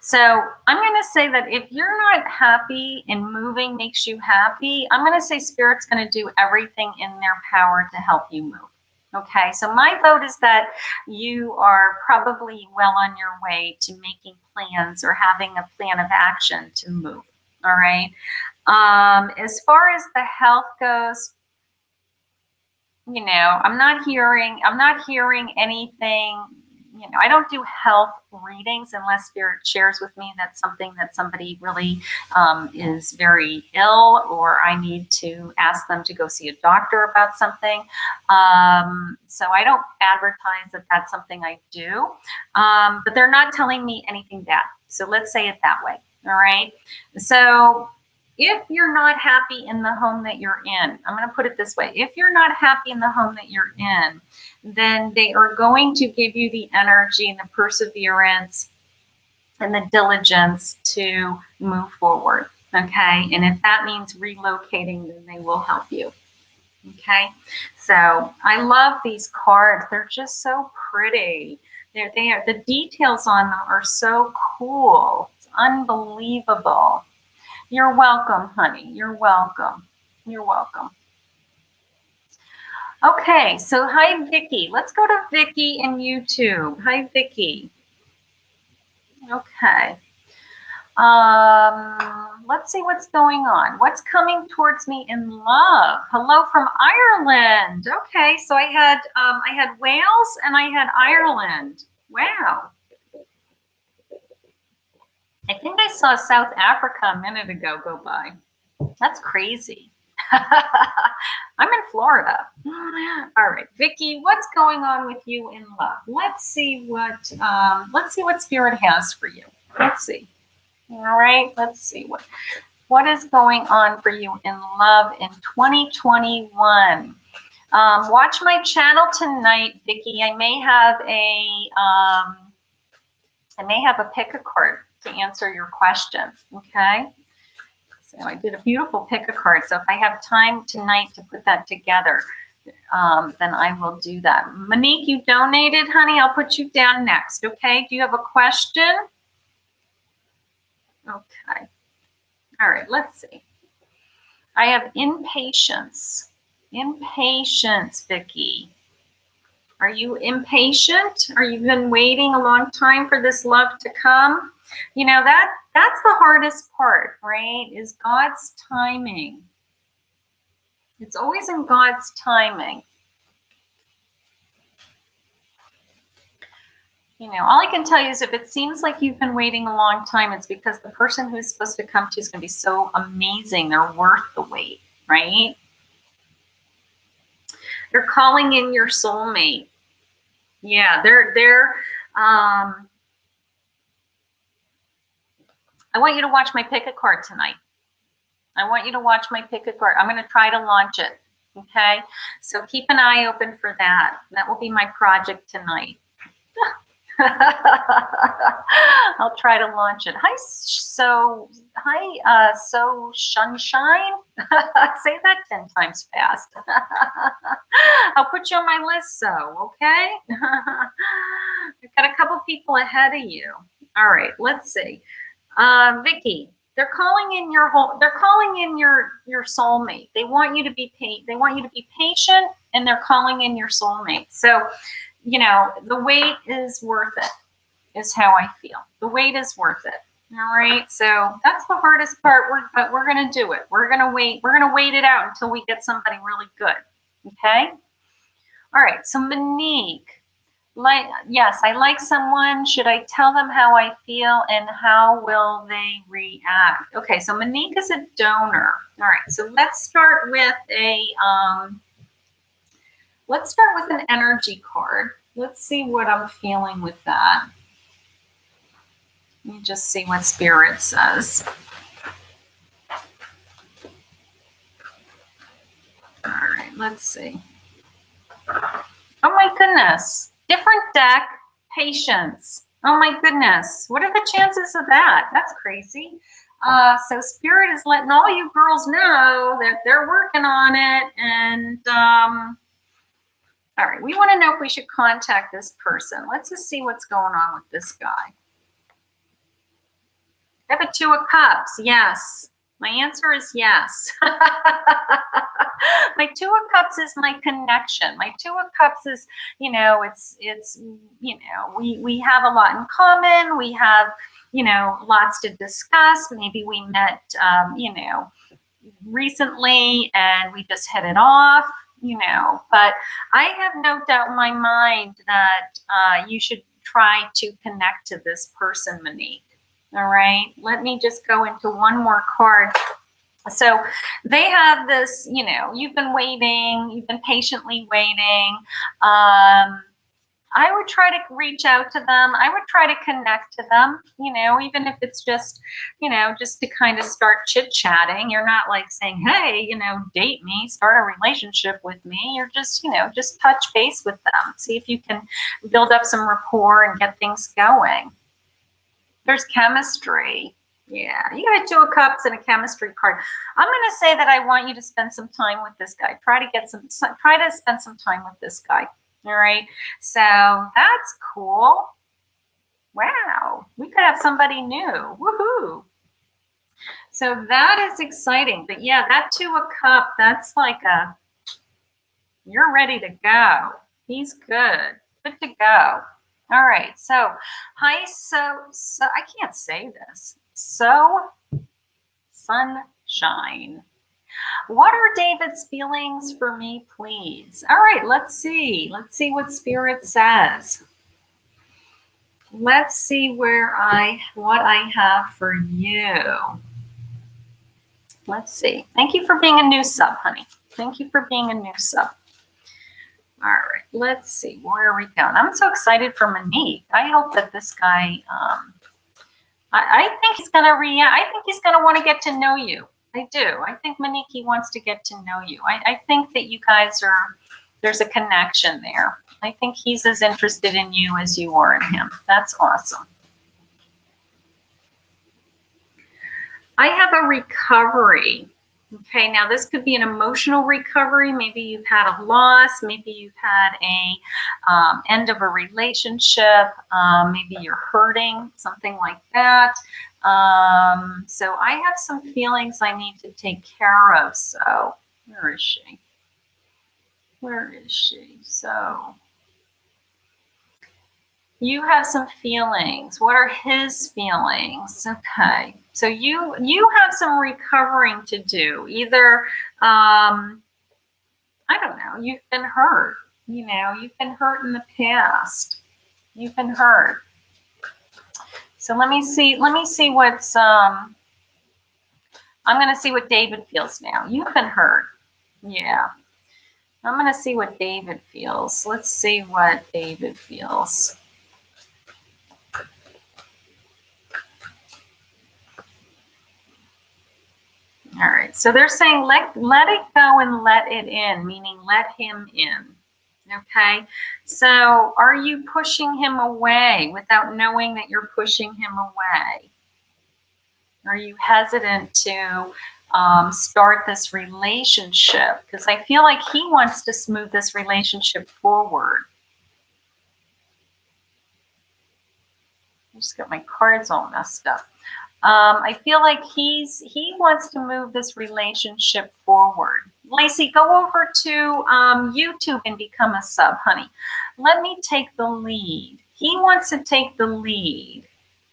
So I'm going to say that if you're not happy and moving makes you happy, I'm going to say Spirit's going to do everything in their power to help you move. Okay, so my vote is that you are probably well on your way to making plans or having a plan of action to move. All right. As far as the health goes, you know, I'm not hearing anything. You know, I don't do health readings unless Spirit shares with me that's something that somebody really is very ill, or I need to ask them to go see a doctor about something. So I don't advertise that that's something I do, but they're not telling me anything bad. So let's say it that way. All right. So if you're not happy in the home that you're in, I'm going to put it this way. If you're not happy in the home that you're in, then they are going to give you the energy and the perseverance and the diligence to move forward. Okay. And if that means relocating, then they will help you. Okay. So I love these cards. They're just so pretty. The details on them are so cool. It's unbelievable. You're welcome, honey. You're welcome. You're welcome. Okay, so hi, Vicky. Let's go to Vicky in YouTube. Hi, Vicky. Okay. Let's see what's going on. What's coming towards me in love? Hello from Ireland. Okay, so I had Wales and I had Ireland. Wow. I think I saw South Africa a minute ago go by. That's crazy. I'm in Florida. All right, Vicky, what's going on with you in love? Let's see what Spirit has for you. Let's see. All right, let's see what is going on for you in love in 2021. Watch my channel tonight, Vicky. I may have a pick a card to answer your question. Okay. So I did a beautiful pick a card. So if I have time tonight to put that together, then I will do that. Monique, you donated, honey. I'll put you down next. Okay. Do you have a question? Okay. All right. Let's see. I have impatience. Impatience, Vicky. Are you impatient? Are you been waiting a long time for this love to come? You know, that's the hardest part, right? Is God's timing. It's always in God's timing. You know, all I can tell you is if it seems like you've been waiting a long time, it's because the person who's supposed to come to you is going to be so amazing. They're worth the wait, right? They're calling in your soulmate. Yeah, I want you to watch my pick a card tonight. I want you to watch my pick a card. I'm going to try to launch it. Okay. So keep an eye open for that. That will be my project tonight. I'll try to launch it. So sunshine. Say that 10 times fast. I'll put you on my list. So, okay. I've got a couple people ahead of you. All right. Let's see. Vicky, they're calling in your soulmate. They want you to be patient, and they're calling in your soulmate. So, you know, the wait is worth it, is how I feel. The wait is worth it. All right. So that's the hardest part, but we're going to do it. We're going to wait. We're going to wait it out until we get somebody really good. Okay. All right, so Monique. Yes, I like someone. Should I tell them how I feel and how will they react? Okay, so Monique is a donor. All right, so let's start with an energy card. Let's see what I'm feeling with that. Let me just see what Spirit says. All right, let's see. Oh my goodness. Different deck, patience. Oh my goodness. What are the chances of that? That's crazy. So Spirit is letting all you girls know that they're working on it. And all right, we want to know if we should contact this person. Let's just see what's going on with this guy. I have a Two of Cups. Yes. My answer is yes. My Two of Cups is my connection. My Two of Cups is, you know, it's you know, we have a lot in common. We have, you know, lots to discuss. Maybe we met, you know, recently and we just hit it off, you know. But I have no doubt in my mind that you should try to connect to this person, Monique. All right, let me just go into one more card. So they have this, you know, you've been waiting, you've been patiently waiting. I would try to reach out to them. I would try to connect to them, you know, even if it's just, you know, just to kind of start chit-chatting. You're not like saying, hey, you know, date me, start a relationship with me. You're just, you know, just touch base with them. See if you can build up some rapport and get things going. There's chemistry. Yeah, you got a Two of Cups and a chemistry card. I'm going to say that I want you to spend some time with this guy. Try to spend some time with this guy. All right. So that's cool. Wow. We could have somebody new. Woohoo. So that is exciting. But yeah, that Two of Cups, that's like you're ready to go. He's good. Good to go. All right. So, hi. So I can't say this. So sunshine. What are David's feelings for me, please? All right, let's see. Let's see what Spirit says. Let's see what I have for you. Let's see. Thank you for being a new sub, honey. Thank you for being a new sub. All right, let's see. Where are we going? I'm so excited for Monique. I hope that this guy, I think he's going to react. I think he's going to want to get to know you. I do. I think Monique, he wants to get to know you. I think that you guys there's a connection there. I think he's as interested in you as you are in him. That's awesome. I have a recovery. Okay, now this could be an emotional recovery. Maybe you've had a loss. Maybe you've had a end of a relationship. Maybe you're hurting, something like that. So I have some feelings I need to take care of. So where is she? Where is she? So you have some feelings. What are his feelings? Okay. So you have some recovering to do. Either, I don't know, you've been hurt. You know, you've been hurt in the past. You've been hurt. So let me see what's, I'm going to see what David feels now. You've been hurt. Yeah. I'm going to see what David feels. Let's see what David feels. All right, so they're saying let it go and let it in, meaning let him in. Okay, so are you pushing him away without knowing that you're pushing him away? Are you hesitant to start this relationship? Because I feel like he wants to smooth this relationship forward. I just got my cards all messed up. I feel like he wants to move this relationship forward. Lacey, go over to YouTube and become a sub, honey. Let me take the lead. He wants to take the lead.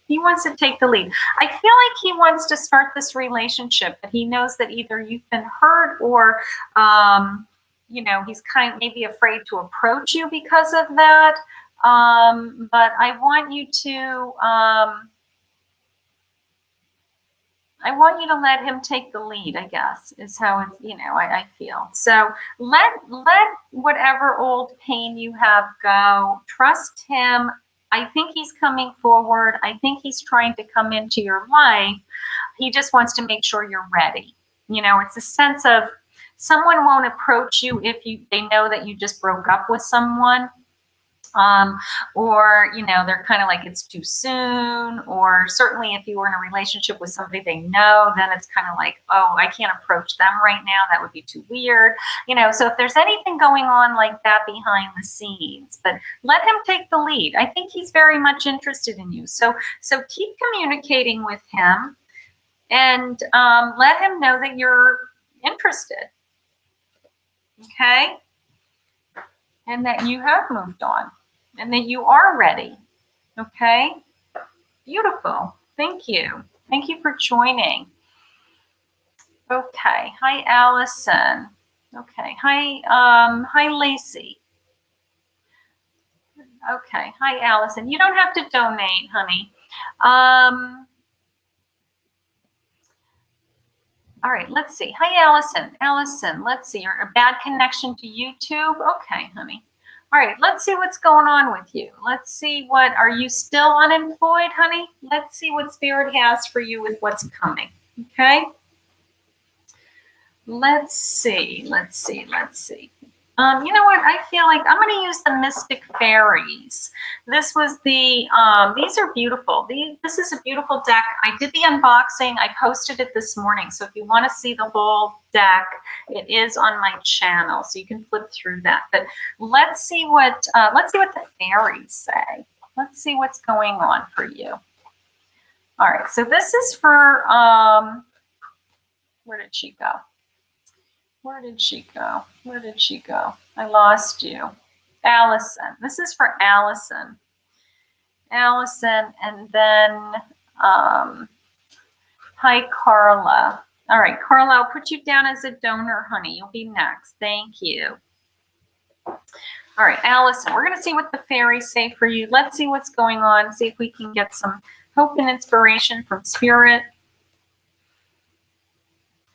He wants to take the lead. I feel like he wants to start this relationship, but he knows that either you've been hurt or you know, he's kind of maybe afraid to approach you because of that. But I want you to, I want you to let him take the lead, I guess, is how it's, you know, I feel. So let whatever old pain you have go. Trust him. I think he's coming forward. I think he's trying to come into your life. He just wants to make sure you're ready. You know, it's a sense of someone won't approach you if they know that you just broke up with someone. Or, you know, they're kind of like it's too soon, or certainly if you were in a relationship with somebody they know, then it's kind of like, oh, I can't approach them right now. That would be too weird. You know, so if there's anything going on like that behind the scenes, but let him take the lead. I think he's very much interested in you. So keep communicating with him and let him know that you're interested. Okay? And that you have moved on. And that you are ready. Okay? Beautiful. Thank you. Thank you for joining. Okay. Hi, Allison. Okay. Hi, Lacey. Okay. Hi, Allison. You don't have to donate, honey. All right, let's see. Hi, Allison. Allison, let's see. You're a bad connection to YouTube. Okay, honey. All right, let's see what's going on with you. Let's see are you still unemployed, honey? Let's see what Spirit has for you with what's coming, okay? Let's see. You know what? I feel like I'm going to use the Mystic Fairies. This was the, these are beautiful. This is a beautiful deck. I did the unboxing. I posted it this morning. So if you want to see the whole deck, it is on my channel. So you can flip through that. But let's see what the fairies say. Let's see what's going on for you. All right. So this is for, where did she go? Where did she go? Where did she go? I lost you. Allison. This is for Allison. Allison, and then, hi, Carla. All right, Carla, I'll put you down as a donor, honey. You'll be next. Thank you. All right, Allison, we're going to see what the fairies say for you. Let's see what's going on. See if we can get some hope and inspiration from Spirit.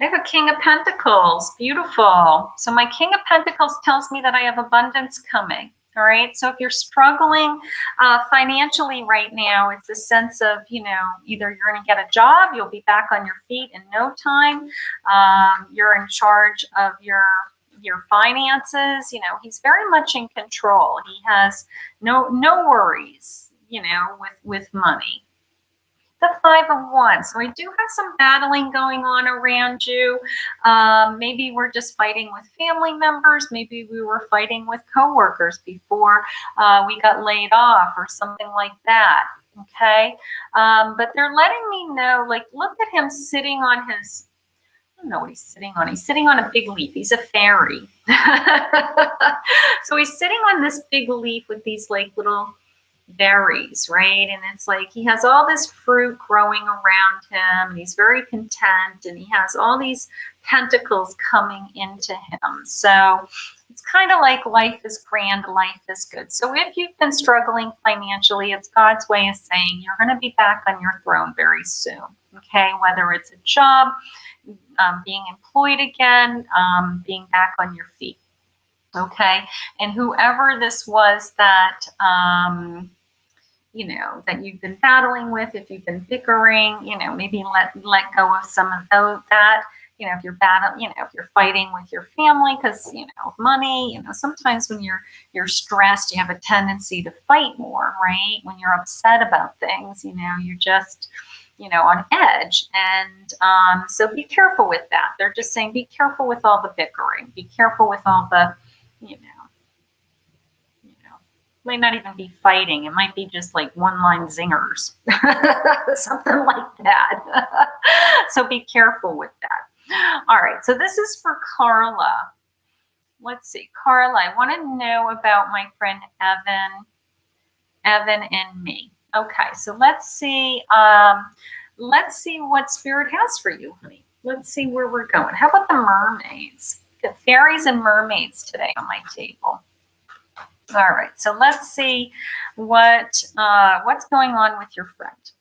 I have a King of Pentacles. Beautiful. So my King of Pentacles tells me that I have abundance coming. All right. So if you're struggling financially right now, it's a sense of, you know, either you're going to get a job, you'll be back on your feet in no time. You're in charge of your finances. You know, he's very much in control. He has no worries, you know, with money. The Five of Wands. So I do have some battling going on around you. Maybe we're just fighting with family members. Maybe we were fighting with coworkers before we got laid off or something like that. Okay. But they're letting me know, like, look at him sitting on his, I don't know what he's sitting on. He's sitting on a big leaf. He's a fairy. So he's sitting on this big leaf with these like little berries, right? And it's like he has all this fruit growing around him, and he's very content, and he has all these pentacles coming into him. So it's kind of like life is grand, life is good. So if you've been struggling financially, it's God's way of saying you're going to be back on your throne very soon. Okay, whether it's a job, being employed again, being back on your feet. Okay, and whoever this was that you know, that you've been battling with, if you've been bickering, you know, maybe let go of some of that. You know, if you're if you're fighting with your family because, you know, money, you know, sometimes when you're stressed, you have a tendency to fight more, right? When you're upset about things, you know, you're just, you know, on edge. And so be careful with that. They're just saying, be careful with all the bickering. Be careful with all the, you know, might not even be fighting. It might be just like one-line zingers, something like that. So be careful with that. All right. So this is for Carla. Let's see. Carla, I want to know about my friend Evan and me. Okay. So let's see what Spirit has for you, honey. Let's see where we're going. How about the mermaids? Got fairies and mermaids today on my table. All right, so let's see what's going on with your friend.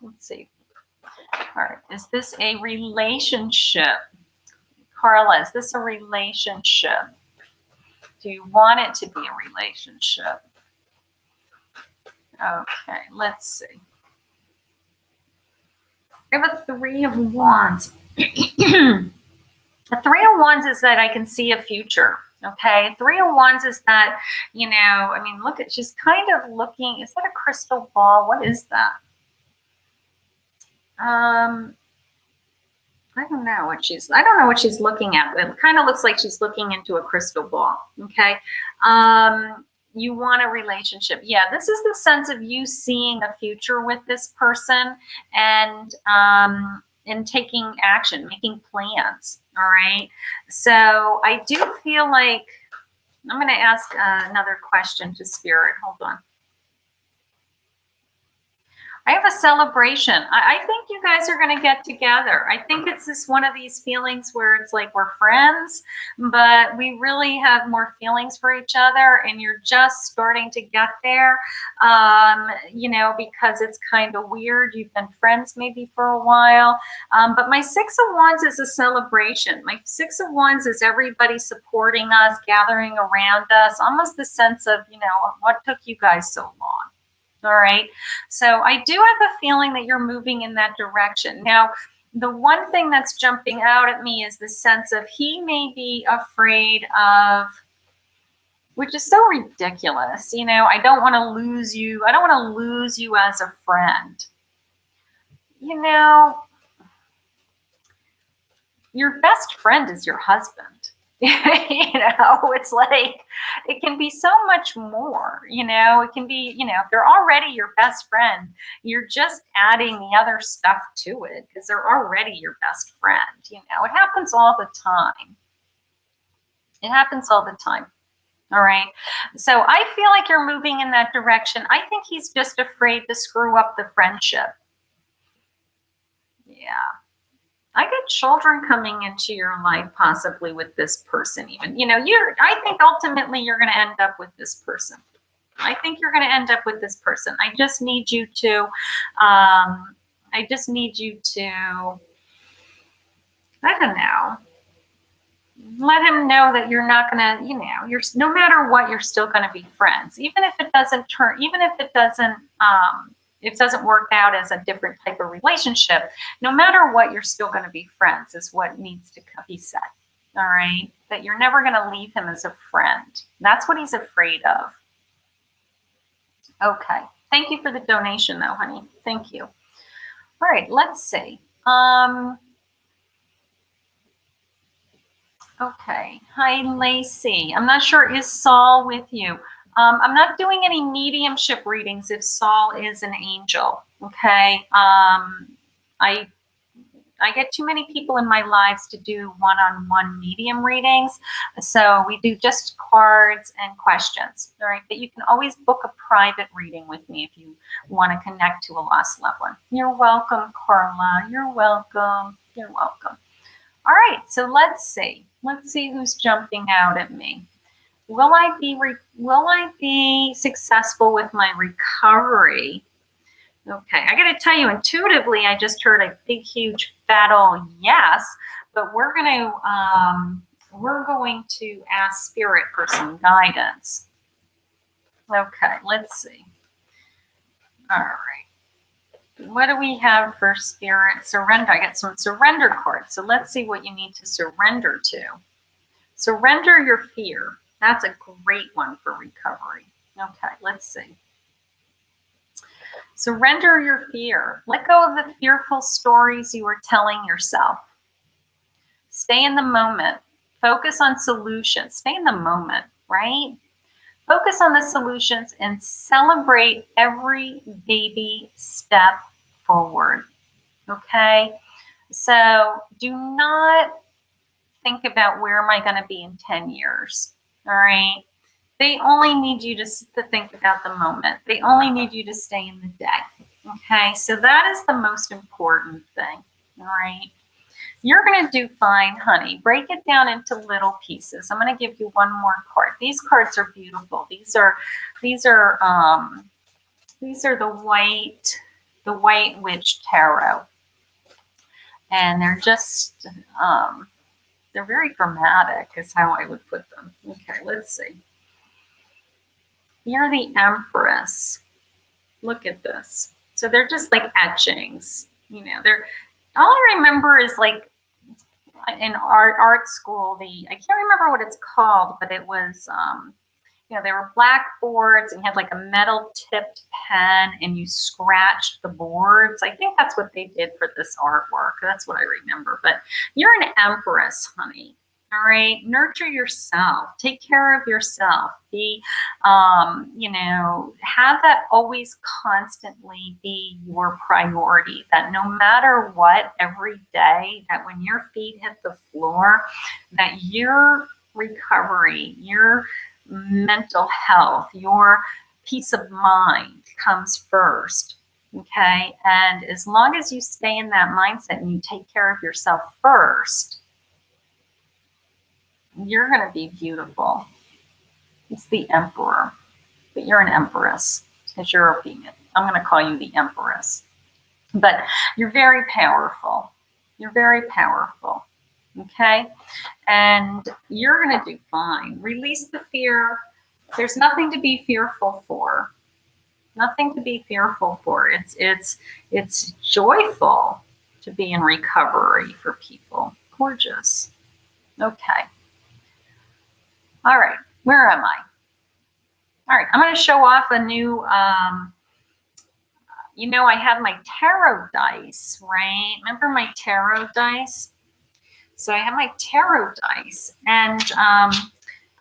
Let's see. All right, is this a relationship? Carla, is this a relationship? Do you want it to be a relationship? Okay, let's see. I have a Three of Wands. The Three of Wands is that I can see a future. Okay, Three of Wands is that, you know, I mean, look at, she's kind of looking, is that a crystal ball? What is that? I don't know what she's looking at. It kind of looks like she's looking into a crystal ball. Okay. You want a relationship. Yeah, this is the sense of you seeing a future with this person and taking action, making plans. All right. So I do feel like I'm going to ask another question to Spirit. Hold on. I have a celebration. I think you guys are going to get together. I think it's just one of these feelings where it's like we're friends, but we really have more feelings for each other, and you're just starting to get there, you know, because it's kind of weird. You've been friends maybe for a while, but my Six of Wands is a celebration. My Six of Wands is everybody supporting us, gathering around us, almost the sense of, you know, what took you guys so long? All right. So I do have a feeling that you're moving in that direction. Now, the one thing that's jumping out at me is the sense of he may be afraid of, which is so ridiculous. You know, I don't want to lose you. I don't want to lose you as a friend. You know, your best friend is your husband. You know, it's like, it can be so much more, you know, it can be, you know, if they're already your best friend, you're just adding the other stuff to it because they're already your best friend. You know, it happens all the time. It happens all the time. All right. So I feel like you're moving in that direction. I think he's just afraid to screw up the friendship. Yeah. I get children coming into your life, possibly with this person even. You know, I think ultimately you're going to end up with this person. I think you're going to end up with this person. I just need you to, I don't know, let him know that you're not going to, you know, no matter what, you're still going to be friends. Even if it doesn't it doesn't work out as a different type of relationship, no matter what, you're still going to be friends is what needs to be said. All right. That you're never going to leave him as a friend. That's what he's afraid of. Okay. Thank you for the donation though, honey. Thank you. All right. Let's see. Okay. Hi, Lacey. I'm not sure, is Saul with you? I'm not doing any mediumship readings if Saul is an angel. Okay. I get too many people in my lives to do one-on-one medium readings. So we do just cards and questions. All right. But you can always book a private reading with me if you want to connect to a lost loved one. You're welcome, Carla. You're welcome. You're welcome. All right. So let's see. Let's see who's jumping out at me. Will I be successful with my recovery? Okay, I got to tell you, intuitively, I just heard a big, huge, fat old yes, but we're going to ask Spirit for some guidance. Okay, let's see. All right. What do we have for Spirit? Surrender. I got some surrender cards. So let's see what you need to surrender to. Surrender your fear. That's a great one for recovery. Okay, let's see. Surrender your fear. Let go of the fearful stories you are telling yourself. Stay in the moment. Focus on solutions. Stay in the moment, right? Focus on the solutions and celebrate every baby step forward. Okay? So do not think about where am I going to be in 10 years. All right? They only need you to think about the moment. They only need you to stay in the day. Okay, so that is the most important thing. All right. You're going to do fine, honey. Break it down into little pieces. I'm going to give you one more card. These cards are beautiful. These are the white witch tarot, and they're just they're very dramatic, is how I would put them. Okay, let's see. You're the Empress. Look at this. So they're just like etchings. You know, they're all I remember is like in art school, I can't remember what it's called, but it was you know, there were blackboards and you had like a metal tipped pen and you scratched the boards. I think that's what they did for this artwork. That's what I remember. But you're an empress, honey. All right. Nurture yourself. Take care of yourself. Be, you know, have that always constantly be your priority. That no matter what, every day, that when your feet hit the floor, that your recovery, your mental health, your peace of mind comes first. Okay. And as long as you stay in that mindset and you take care of yourself first, you're going to be beautiful. It's the emperor, but you're an empress because you're a female. I'm going to call you the empress, but you're very powerful. You're very powerful. Okay. And you're going to do fine. Release the fear. There's nothing to be fearful for. Nothing to be fearful for. It's joyful to be in recovery for people. Gorgeous. Okay. All right. Where am I? All right. I'm going to show off a new, you know, I have my tarot dice, right? Remember my tarot dice? So I have my tarot dice, and I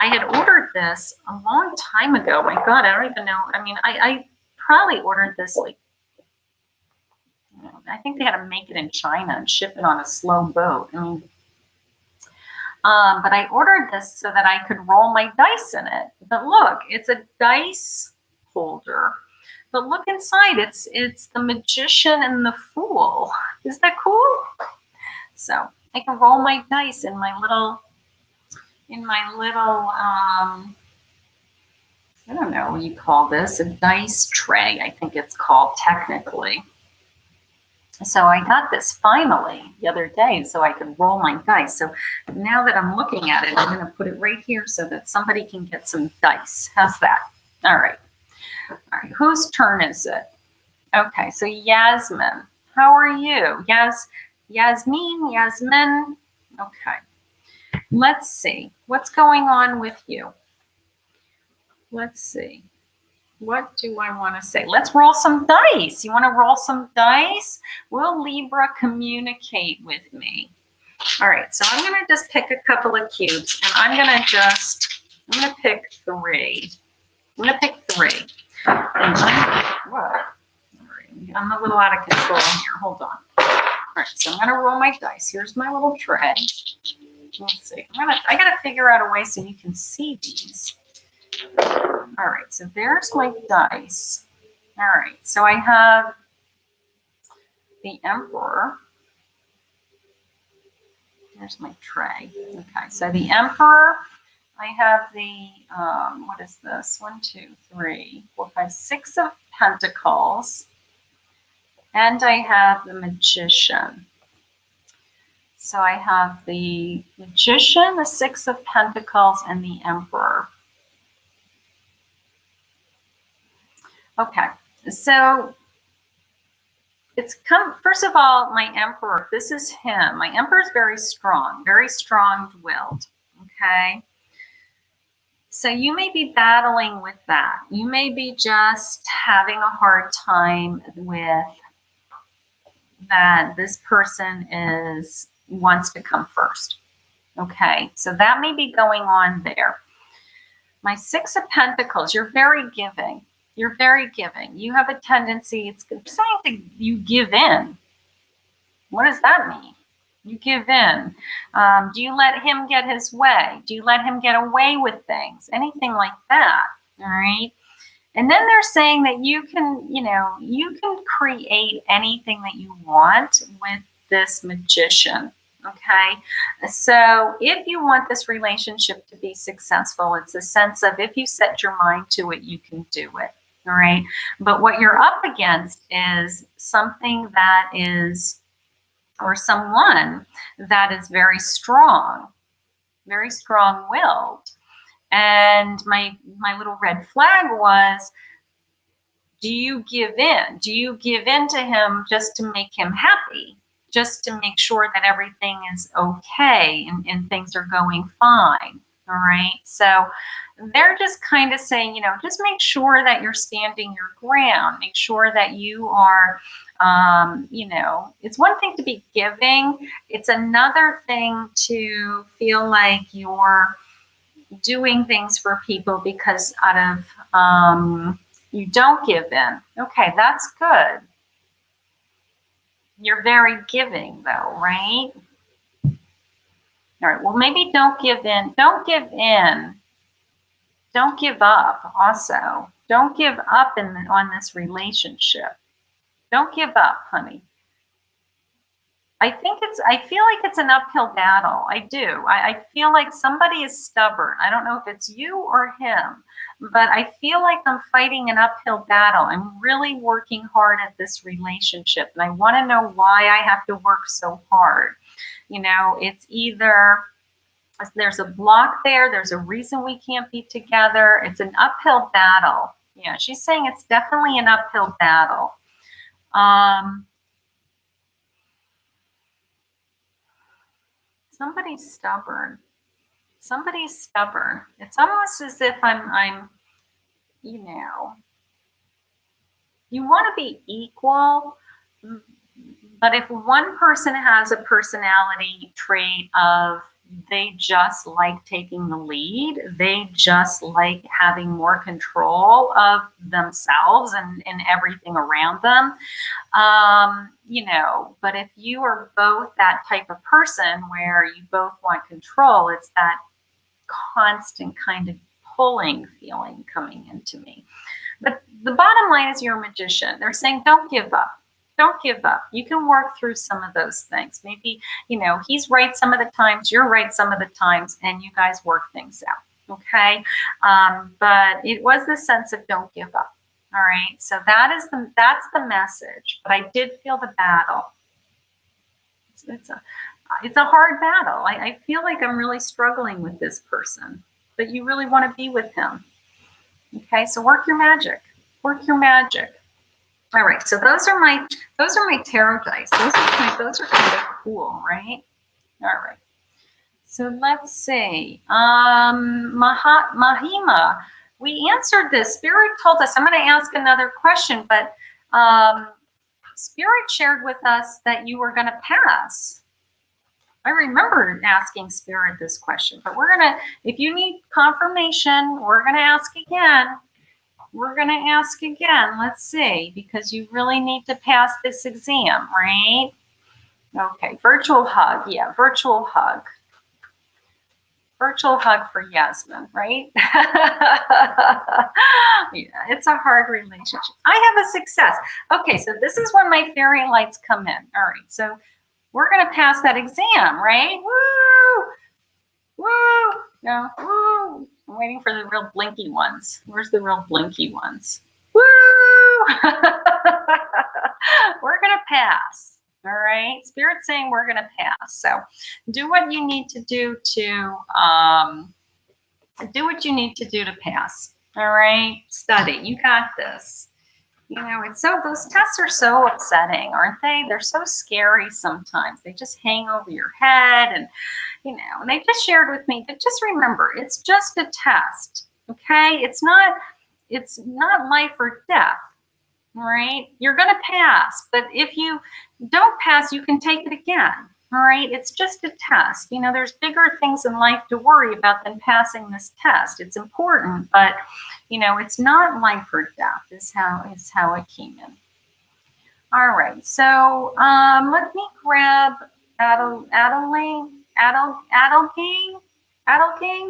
had ordered this a long time ago. My God, I don't even know. I mean, I probably ordered this like, you know, I think they had to make it in China and ship it on a slow boat. I mean, but I ordered this so that I could roll my dice in it. But look, it's a dice holder. But look inside. It's the Magician and the Fool. Is that cool? So I can roll my dice in my little, I don't know what you call this, a dice tray, I think it's called technically. So I got this finally the other day so I could roll my dice. So now that I'm looking at it, I'm going to put it right here so that somebody can get some dice. How's that? All right. All right. Whose turn is it? Okay. So Yasmin, how are you? Yasmin. Okay. Let's see. What's going on with you? Let's see. What do I want to say? Let's roll some dice. You want to roll some dice? Will Libra communicate with me? All right, so I'm going to just pick a couple of cubes, and I'm going to pick 3. I'm going to pick 3. And I'm a little out of control here. Hold on. All right, so I'm going to roll my dice. Here's my little tray. Let's see. I got to figure out a way so you can see these. All right, so there's my dice. All right, so I have the Emperor. There's my tray. Okay, so the Emperor. I have the, what is this? 1, 2, 3, 4, 5, 6 of Pentacles. And I have the Magician. So I have the Magician, the 6 of Pentacles, and the Emperor. Okay, so it's first of all, my Emperor, this is him. My Emperor is very strong-willed, okay? So you may be battling with that. You may be just having a hard time with that this person wants to come first, okay? So that may be going on there. My 6 of Pentacles, you're very giving. You're very giving. You have a tendency, it's saying that you give in. What does that mean? You give in. Do you let him get his way? Do you let him get away with things? Anything like that, all right? And then they're saying that you can, you can create anything that you want with this Magician, Okay, so if you want this relationship to be successful, it's a sense of if you set your mind to it, you can do it. All right, but what you're up against is something that is, or someone that is very strong-willed. And my little red flag was, do you give in? Do you give in to him just to make him happy? Just to make sure that everything is okay and things are going fine. All right. So they're just kind of saying, you know, just make sure that you're standing your ground. Make sure that you are, you know, it's one thing to be giving. It's another thing to feel like you're doing things for people because out of, you don't give in. Okay, that's good. You're very giving though, right? All right, well, maybe don't give in. Don't give in. Don't give up also. Don't give up on this relationship. Don't give up, honey. I feel like it's an uphill battle. I do. I feel like somebody is stubborn. I don't know if it's you or him, but I feel like I'm fighting an uphill battle. I'm really working hard at this relationship, and I want to know why I have to work so hard. You know, it's either there's a block there's a reason we can't be together. It's an uphill battle. Yeah, she's saying it's definitely an uphill battle. Somebody's stubborn. Somebody's stubborn. It's almost as if I'm, you know, you want to be equal, but if one person has a personality trait of they just like taking the lead, they just like having more control of themselves and everything around them, you know, but if you are both that type of person where you both want control, it's that constant kind of pulling feeling coming into me. But the bottom line is you're a magician. They're saying don't give up. Don't give up. You can work through some of those things. Maybe, you know, he's right some of the times, you're right some of the times, and you guys work things out. Okay. But it was the sense of don't give up. All right. So that's the message. But I did feel the battle. It's a hard battle. I feel like I'm really struggling with this person, but you really want to be with him. Okay, so work your magic. Work your magic. All right, so those are my tarot dice. Those are kind of cool, right? All right. So let's see. Mahima, we answered this. Spirit told us. I'm going to ask another question, but Spirit shared with us that you were going to pass. I remember asking Spirit this question, but we're going to, if you need confirmation, we're going to ask again. We're going to ask again. Let's see, because you really need to pass this exam, right? Okay, virtual hug. Yeah, virtual hug. Virtual hug for Yasmin, right? Yeah, it's a hard relationship. I have a success. Okay, so this is when my fairy lights come in. All right, so we're going to pass that exam, right? Woo! Woo! No, woo! I'm waiting for the real blinky ones. Where's the real blinky ones? Woo! We're going to pass. All right. Spirit's saying we're going to pass. So do what you need to do to pass. All right. Study. You got this. You know, it's so, those tests are so upsetting, aren't they? They're so scary sometimes. They just hang over your head, and, you know, and they just shared with me that just remember, it's just a test, okay? It's not life or death, all right? You're going to pass, but if you don't pass, you can take it again, all right? It's just a test. You know, there's bigger things in life to worry about than passing this test. It's important, but, you know, it's not life or death is how it came in. All right, so let me grab Adeline,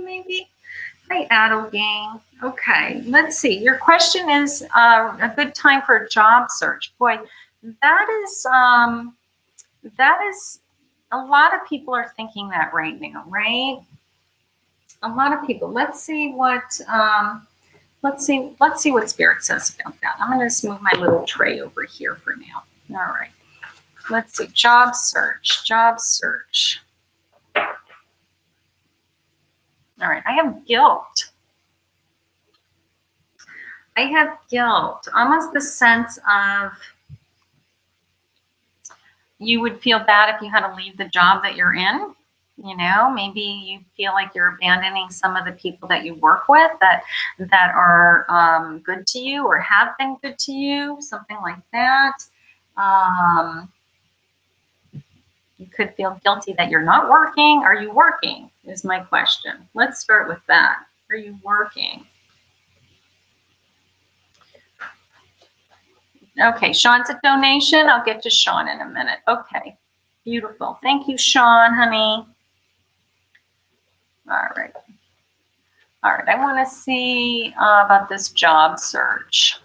maybe? Hi, Adeline. Okay, let's see. Your question is a good time for a job search. Boy, that is A lot of people are thinking that right now, right? A lot of people. Let's see what what Spirit says about that. I'm going to just move my little tray over here for now. All right. Let's see. Job search. Job search. All right. I have guilt. I have guilt. Almost the sense of you would feel bad if you had to leave the job that you're in. You know, maybe you feel like you're abandoning some of the people that you work with that are good to you or have been good to you, something like that. You could feel guilty that you're not working. Are you working? Is my question. Let's start with that. Are you working? Okay, Sean's a donation. I'll get to Sean in a minute. Okay, beautiful. Thank you, Sean, honey. All right. All right, I want to see about this job search.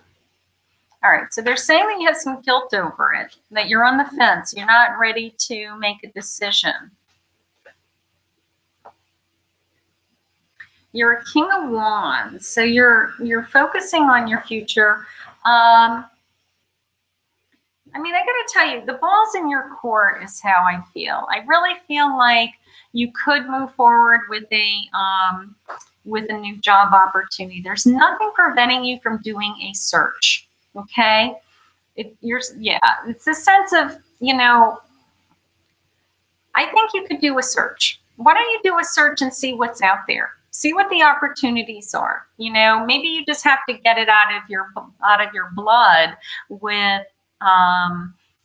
All right, so they're saying that you have some guilt over it, that you're on the fence. You're not ready to make a decision. You're a King of Wands, so you're focusing on your future. I mean, I got to tell you, the ball's in your court is how I feel. I really feel like you could move forward with a new job opportunity. There's nothing preventing you from doing a search. Okay, it's a sense of, you know, I think you could do a search. Why don't you do a search and see what's out there? See what the opportunities are. You know, maybe you just have to get it out of your blood with,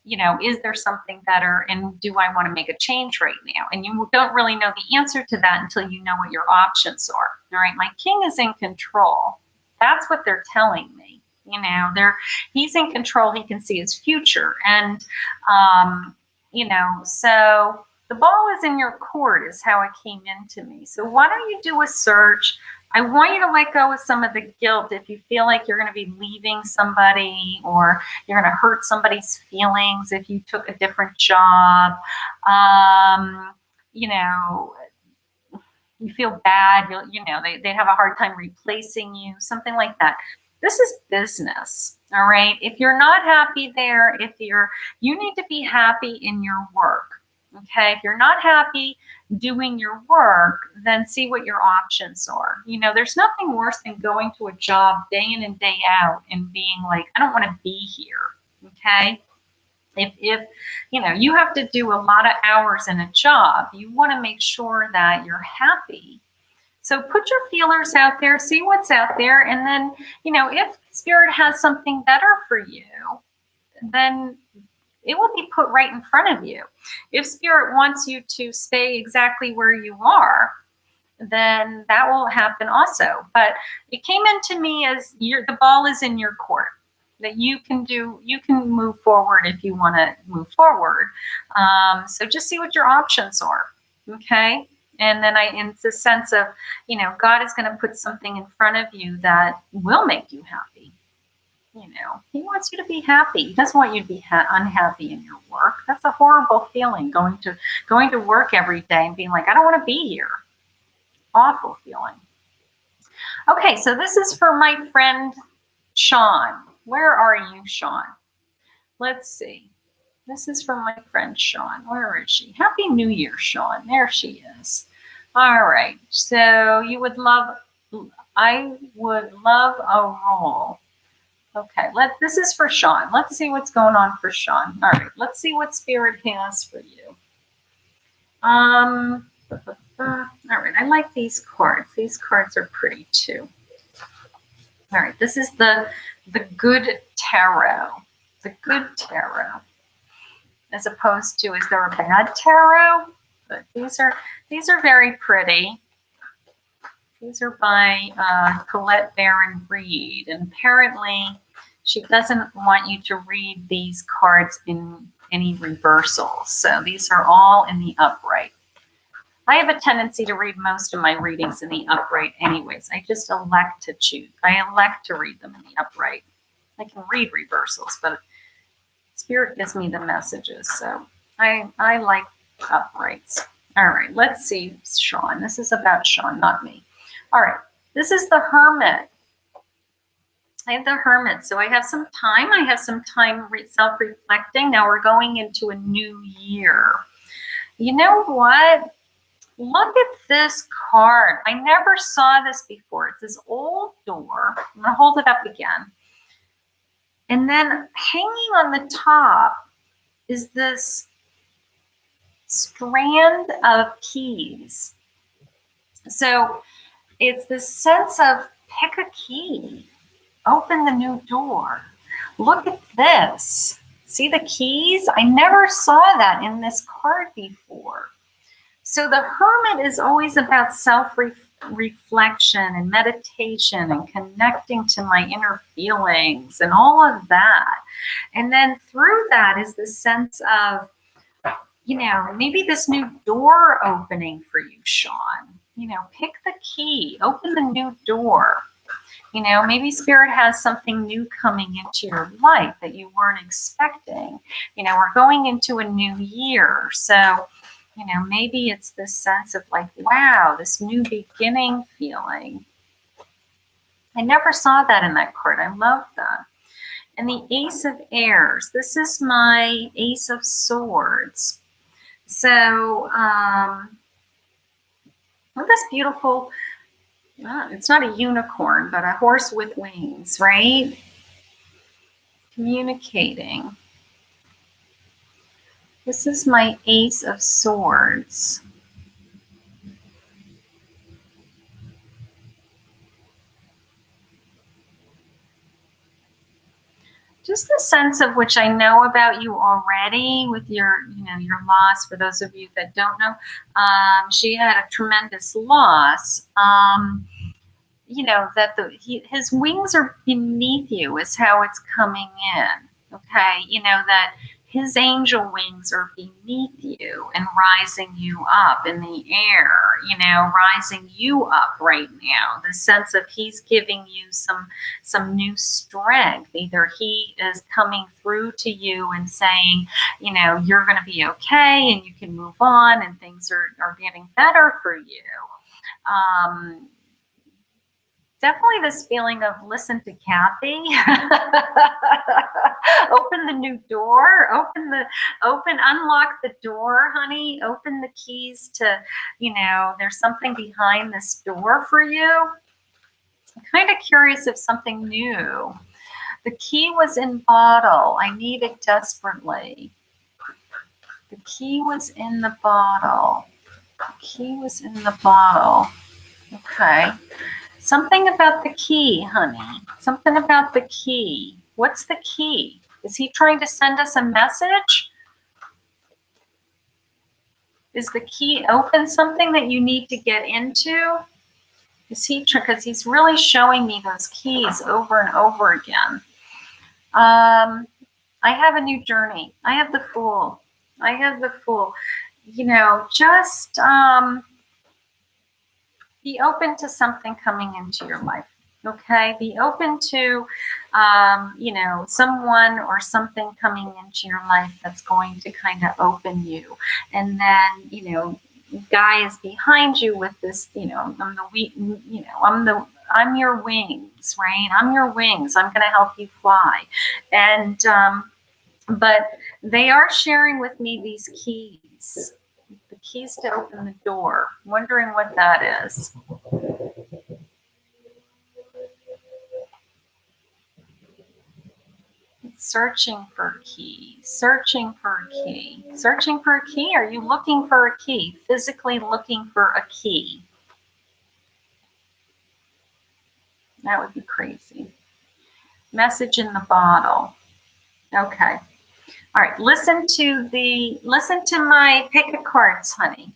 you know, is there something better, and do I want to make a change right now? And you don't really know the answer to that until you know what your options are. All right, my king is in control. That's what they're telling me. You know, he's in control. He can see his future, and you know, so the ball is in your court is how it came into me. So why don't you do a search? I want you to let go of some of the guilt if you feel like you're going to be leaving somebody or you're going to hurt somebody's feelings if you took a different job. You know, you feel bad, you know, they have a hard time replacing you, something like that. This is business, all right? If you're not happy there, you need to be happy in your work. Okay, if you're not happy doing your work, then see what your options are. You know, there's nothing worse than going to a job day in and day out and being like, I don't want to be here. Okay, if you know you have to do a lot of hours in a job, you want to make sure that you're happy. So put your feelers out there, see what's out there, and then, you know, if Spirit has something better for you, then it will be put right in front of you. If Spirit wants you to stay exactly where you are, then that will happen also. But it came into me as the ball is in your court, that you can move forward if you want to move forward. So just see what your options are, okay? And then it's a sense of, you know, God is going to put something in front of you that will make you happy. You know, he wants you to be happy. He doesn't want you to be unhappy in your work. That's a horrible feeling, going to work every day and being like, I don't want to be here. Awful feeling. Okay, so this is for my friend Sean. Where are you, Sean? Let's see. This is from my friend Sean. Where is she? Happy New Year, Sean. There she is. All right. So I would love a roll. Okay, this is for Sean. Let's see what's going on for Sean. All right, let's see what Spirit has for you. All right, I like these cards. These cards are pretty too. All right, this is the Good Tarot. The Good Tarot. As opposed to, is there a bad tarot? But these are very pretty. These are by Colette Baron Reed, and apparently she doesn't want you to read these cards in any reversals. So these are all in the upright. I have a tendency to read most of my readings in the upright anyways. I just elect to choose. I elect to read them in the upright. I can read reversals, but Spirit gives me the messages. So I like uprights. All right, let's see, Sean. This is about Sean, not me. All right, this is the Hermit. I have the Hermit, so I have some time. I have some time self-reflecting. Now we're going into a new year. You know what? Look at this card. I never saw this before. It's this old door. I'm going to hold it up again. And then hanging on the top is this strand of keys. So it's this sense of pick a key, open the new door. Look at this. See the keys? I never saw that in this card before. So the Hermit is always about self-reflection and meditation and connecting to my inner feelings and all of that. And then through that is the sense of, you know, maybe this new door opening for you, Sean. You know, pick the key, open the new door. You know, maybe Spirit has something new coming into your life that you weren't expecting. You know, we're going into a new year. So, you know, maybe it's this sense of like, wow, this new beginning feeling. I never saw that in that card. I love that. And the Ace of Airs. This is my Ace of Swords. So, look at this beautiful, it's not a unicorn, but a horse with wings, right? Communicating. This is my Ace of Swords. Just the sense of which I know about you already with your, you know, your loss. For those of you that don't know, she had a tremendous loss. You know, that his wings are beneath you is how it's coming in. Okay, you know, that his angel wings are beneath you and rising you up in the air, you know, rising you up right now. The sense of he's giving you some new strength. Either he is coming through to you and saying, you know, you're going to be okay and you can move on and things are getting better for you. Definitely this feeling of listen to Kathy. Open the new door, unlock the door, honey. Open the keys to, you know, there's something behind this door for you. I'm kind of curious if something new. The key was in bottle. I need it desperately. The key was in the bottle. The key was in the bottle. Okay. Something about the key, honey. Something about the key. What's the key? Is he trying to send us a message? Is the key open something that you need to get into? Is he, because he's really showing me those keys over and over again. I have a new journey. I have the Fool. I have the Fool. You know, just be open to something coming into your life. Okay, be open to, you know, someone or something coming into your life that's going to kind of open you. And then, you know, guy is behind you with this, you know, I'm your wings, right? I'm your wings. I'm going to help you fly. And, but they are sharing with me these keys, the keys to open the door. I'm wondering what that is. Searching for a key, searching for a key, searching for a key. Are you looking for a key? Physically looking for a key? That would be crazy. Message in the bottle. Okay. All right. Listen to my pick a cards, honey.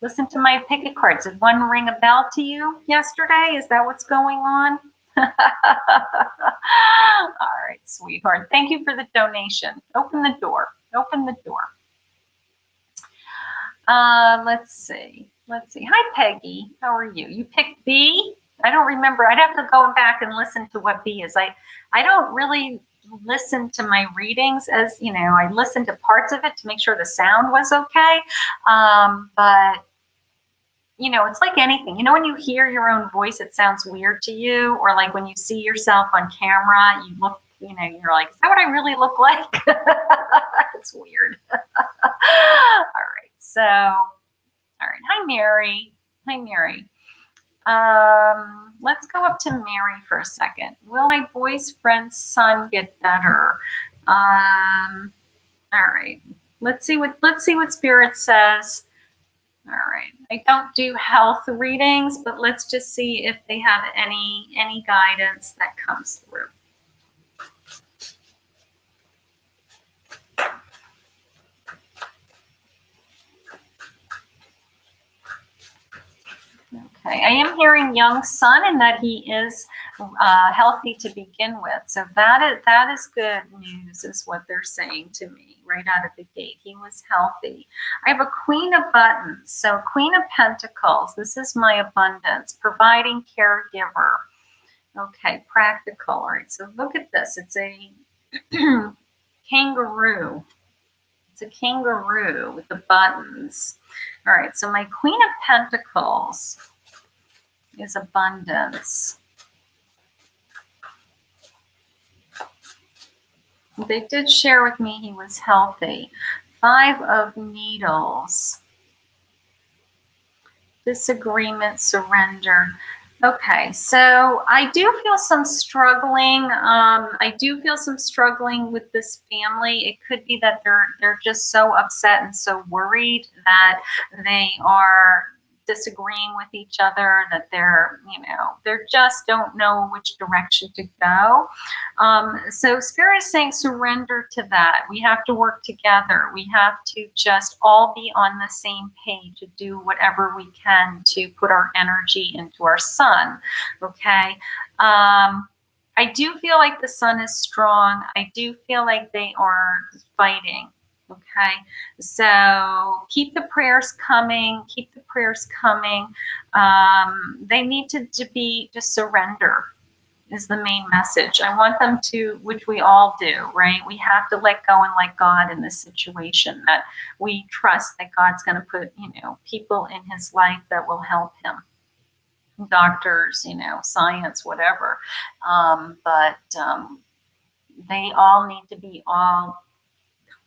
Listen to my pick a cards. Did one ring a bell to you yesterday? Is that what's going on? All right, sweetheart. Thank you for the donation. Open the door. Open the door. Let's see. Hi, Peggy. How are you? You picked B? I don't remember. I'd have to go back and listen to what B is. I don't really listen to my readings, as you know, I listened to parts of it to make sure the sound was okay. But you know, it's like anything. You know, when you hear your own voice, it sounds weird to you, or like when you see yourself on camera, you look, you know, you're like, is that what I really look like? It's weird. All right. So, all right. Hi, Mary. Hi, Mary. Let's go up to Mary for a second. Will my boyfriend's son get better? All right. Let's see what Spirit says. All right. I don't do health readings, but let's just see if they have any guidance that comes through. Okay, I am hearing young son and that he is healthy to begin with. So that is good news, is what they're saying to me right out of the gate. He was healthy. I have a Queen of Buttons. So Queen of Pentacles. This is my abundance, providing caregiver. Okay, practical. All right, so look at this. It's a kangaroo. It's a kangaroo with the buttons. All right, so my Queen of Pentacles is abundance. They did share with me he was healthy. 5 of Needles. Disagreement, surrender. Okay, so I do feel some struggling. I do feel some struggling with this family. It could be that they're just so upset and so worried that they are disagreeing with each other, that they just don't know which direction to go. So Spirit is saying surrender to that. We have to work together. We have to just all be on the same page to do whatever we can to put our energy into our son. Okay. I do feel like the son is strong. I do feel like they are fighting. Okay, so keep the prayers coming. Keep the prayers coming. They need to just surrender is the main message. I want them to, which we all do, right? We have to let go and let God in this situation, that we trust that God's going to put, people in his life that will help him. Doctors, science, whatever. But they all need to be all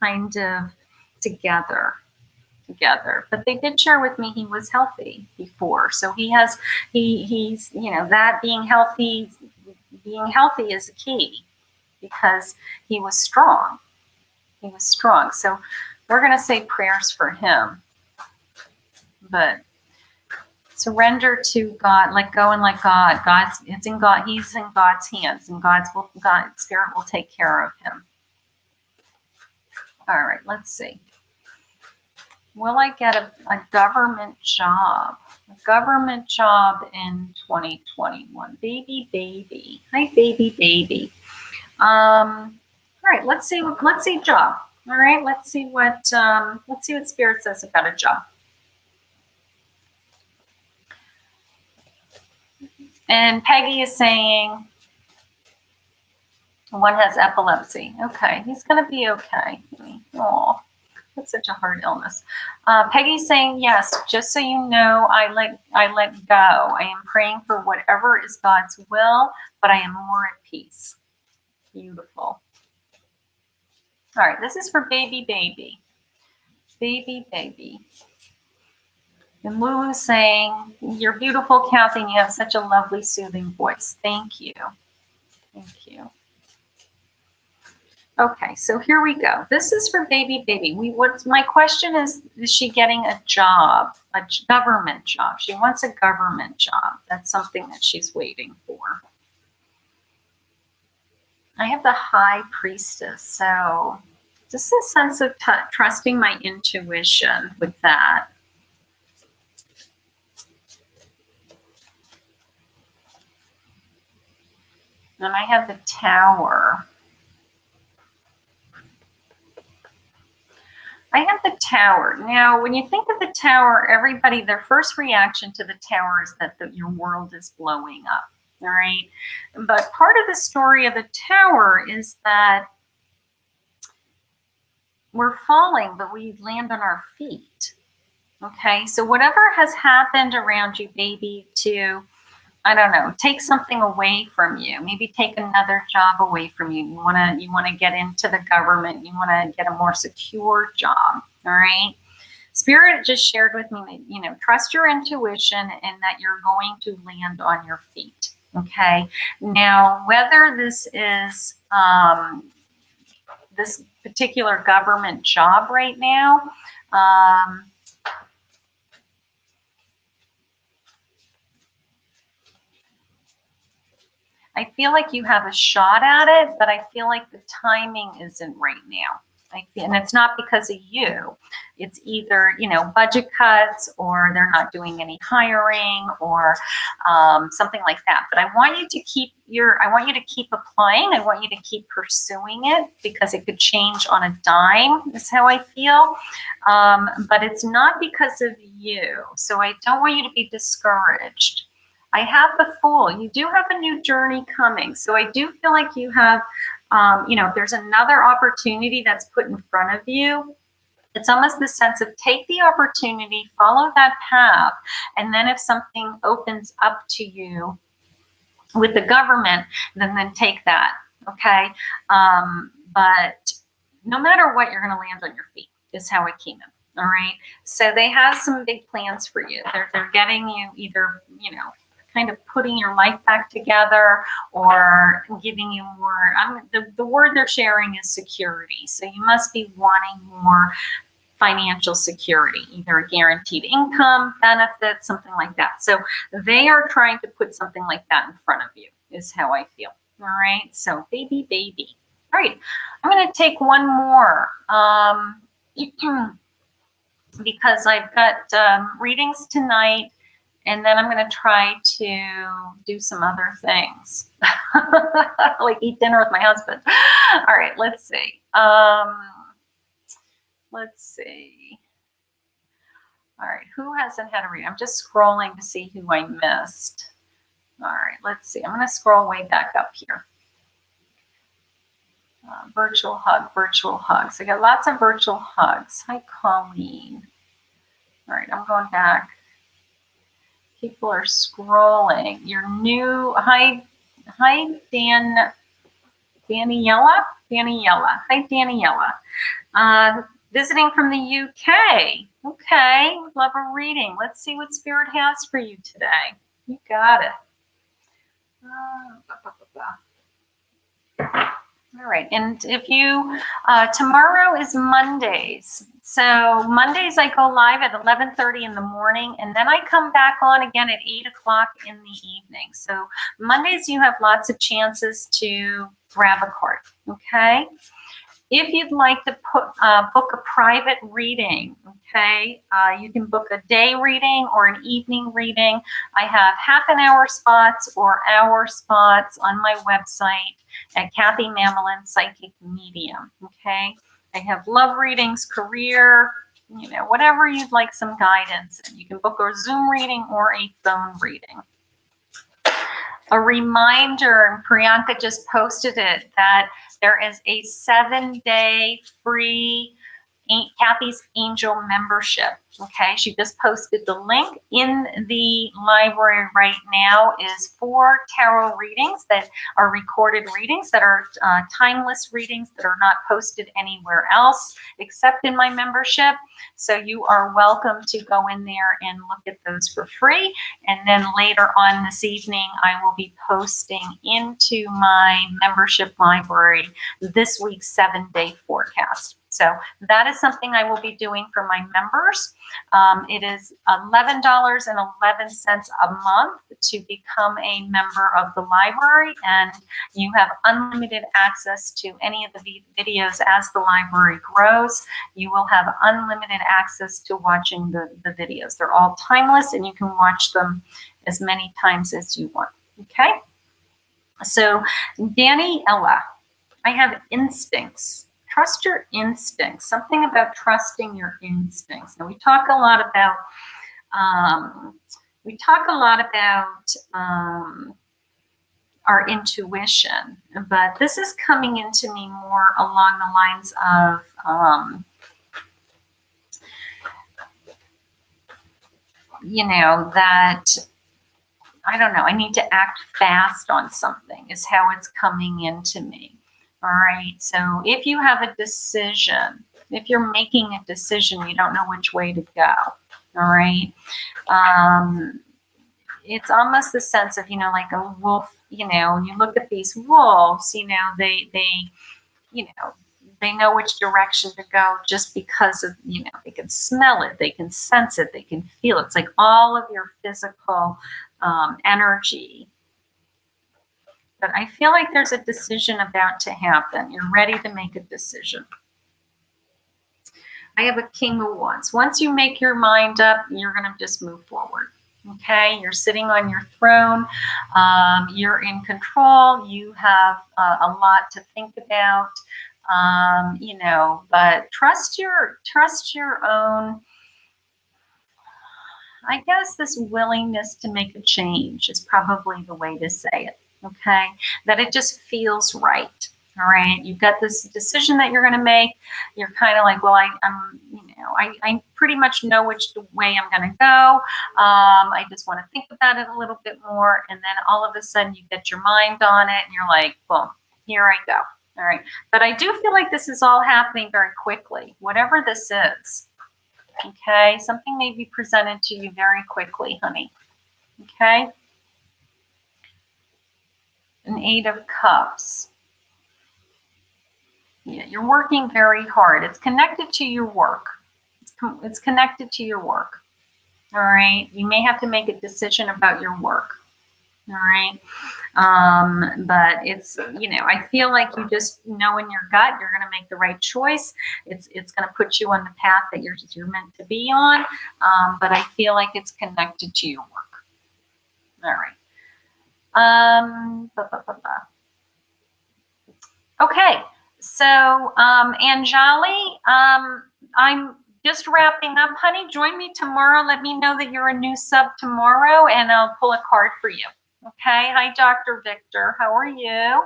kind of together. But they did share with me he was healthy before. So he's that being healthy is the key, because he was strong. So we're going to say prayers for him. But surrender to God, let go and let God. He's in God's hands, and God's Spirit will take care of him. All right, let's see. Will I get a government job? A government job in 2021. Baby. Hi, baby. All right, let's see job. All right, let's see what Spirit says about a job. And Peggy is saying one has epilepsy. Okay, he's gonna be okay. Oh, that's such a hard illness. Peggy's saying, yes, just so you know, I let go. I am praying for whatever is God's will, but I am more at peace. Beautiful. All right, this is for baby. And Lulu's saying, you're beautiful, Kathy, and you have such a lovely, soothing voice. Thank you. Okay, so here we go. This is for baby. My question is she getting a job, a government job? She wants a government job. That's something that she's waiting for. I have the High Priestess, so just a sense of trusting my intuition with that. And I have the Tower. I have the Tower. Now, when you think of the Tower, everybody, their first reaction to the Tower is that your world is blowing up. all right? But part of the story of the Tower is that we're falling, but we land on our feet, okay? So whatever has happened around you, baby, to, I don't know, take something away from you, maybe take another job away from you. You want to get into the government. You want to get a more secure job, all right? Spirit just shared with me that, you know, trust your intuition and that you're going to land on your feet, okay? Now, whether this is this particular government job right now, I feel like you have a shot at it, but I feel like the timing isn't right now. And it's not because of you. It's either, you know, budget cuts, or they're not doing any hiring, or something like that. But I want you to keep applying. I want you to keep pursuing it, because it could change on a dime, is how I feel. But it's not because of you. So I don't want you to be discouraged. I have the Fool. You do have a new journey coming. So I do feel like you have, you know, if there's another opportunity that's put in front of you, it's almost the sense of take the opportunity, follow that path, and then if something opens up to you with the government, then take that, okay? But no matter what, you're going to land on your feet, is how it came in, all right? So they have some big plans for you. They're getting you either, you know, kind of putting your life back together, or giving you more, the word they're sharing is security. So you must be wanting more financial security, either a guaranteed income, benefits, something like that. So they are trying to put something like that in front of you, is how I feel. All right, so baby. All right, I'm going to take one more, because I've got readings tonight, and then I'm going to try to do some other things, like eat dinner with my husband. All right, let's see. All right, who hasn't had a reading? I'm just scrolling to see who I missed. All right, let's see. I'm going to scroll way back up here. Virtual hugs. I got lots of virtual hugs. Hi, Colleen. All right, I'm going back. People are scrolling. Your new, hi, Daniela. Hi, Daniela. Visiting from the UK. Okay, love a reading. Let's see what Spirit has for you today. You got it. All right, and if you, tomorrow is Mondays. So Mondays I go live at 11:30 in the morning, and then I come back on again at 8 o'clock in the evening. So Mondays you have lots of chances to grab a card, okay? If you'd like to book a private reading, okay, you can book a day reading or an evening reading. I have half an hour spots or hour spots on my website at Kathy Mamolen Psychic Medium, okay? I have love readings, career, you know, whatever you'd like some guidance in. You can book a Zoom reading or a phone reading. A reminder, Priyanka just posted it, that there is a 7-day free Kathy's Angel membership. Okay, she just posted the link. In the library right now is 4 tarot readings that are recorded readings, that are timeless readings, that are not posted anywhere else except in my membership. So you are welcome to go in there and look at those for free. And then later on this evening, I will be posting into my membership library this week's 7-day forecast. So that is something I will be doing for my members. It is $11.11 a month to become a member of the library, and you have unlimited access to any of the videos as the library grows. You will have unlimited access to watching the videos. They're all timeless, and you can watch them as many times as you want. Okay? So, Daniela, I have instincts. Trust your instincts. Something about trusting your instincts. Now we talk a lot about our intuition, but this is coming into me more along the lines of, you know, that, I don't know, I need to act fast on something is how it's coming into me. All right. So if you have a decision, if you're making a decision, you don't know which way to go. All right. It's almost the sense of, you know, like a wolf, you know, you look at these wolves, you know, you know, they know which direction to go just because of, you know, they can smell it, they can sense it, they can feel it. It's like all of your physical energy. But I feel like there's a decision about to happen. You're ready to make a decision. I have a King of Wands. Once you make your mind up, you're going to just move forward. Okay, you're sitting on your throne. You're in control. You have a lot to think about. You know, but trust your own. I guess this willingness to make a change is probably the way to say it. Okay, that it just feels right. All right, you've got this decision that you're going to make. You're kind of like, well, I'm, you know, I pretty much know which way I'm going to go. I just want to think about it a little bit more, and then all of a sudden you get your mind on it, and you're like, boom, here I go. All right, but I do feel like this is all happening very quickly, whatever this is. Okay, something may be presented to you very quickly, honey. Okay, an 8 of Cups. Yeah, you're working very hard. It's connected to your work. It's connected to your work. All right, you may have to make a decision about your work. All right, but it's, you know, I feel like you just know in your gut you're going to make the right choice. It's going to put you on the path that you're meant to be on, but I feel like it's connected to your work. All right. Okay, so Anjali, I'm just wrapping up. Honey, join me tomorrow. Let me know that you're a new sub tomorrow, and I'll pull a card for you. Okay. Hi, Dr. Victor. How are you?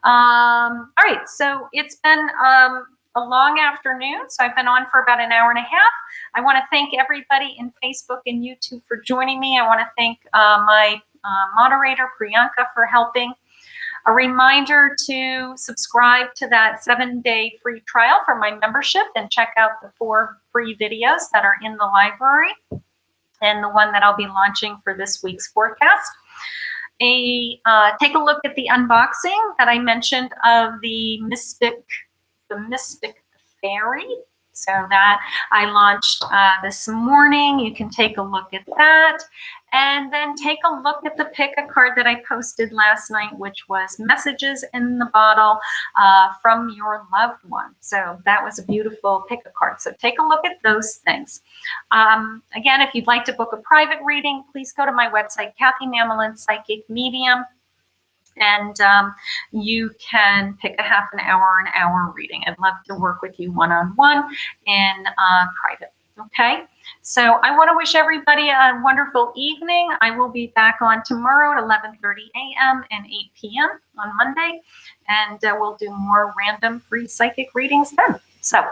All right. So it's been a long afternoon. So I've been on for about an hour and a half. I want to thank everybody in Facebook and YouTube for joining me. I want to thank my moderator, Priyanka, for helping. A reminder to subscribe to that 7-day free trial for my membership and check out the 4 free videos that are in the library and the one that I'll be launching for this week's forecast. Take a look at the unboxing that I mentioned of the Mystic Faery. So that I launched this morning. You can take a look at that. And then take a look at the pick a card that I posted last night, which was messages in the bottle from your loved one. So that was a beautiful pick a card. So take a look at those things. Again, if you'd like to book a private reading, please go to my website, Kathy Mamolen, Psychic Medium. And you can pick a half an hour or an hour reading. I'd love to work with you one-on-one in private. Okay, so I want to wish everybody a wonderful evening. I will be back on tomorrow at 11:30 a.m. and 8 p.m. on Monday, and we'll do more random free psychic readings then. So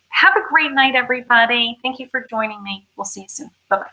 have a great night, everybody. Thank you for joining me. We'll see you soon. Bye-bye.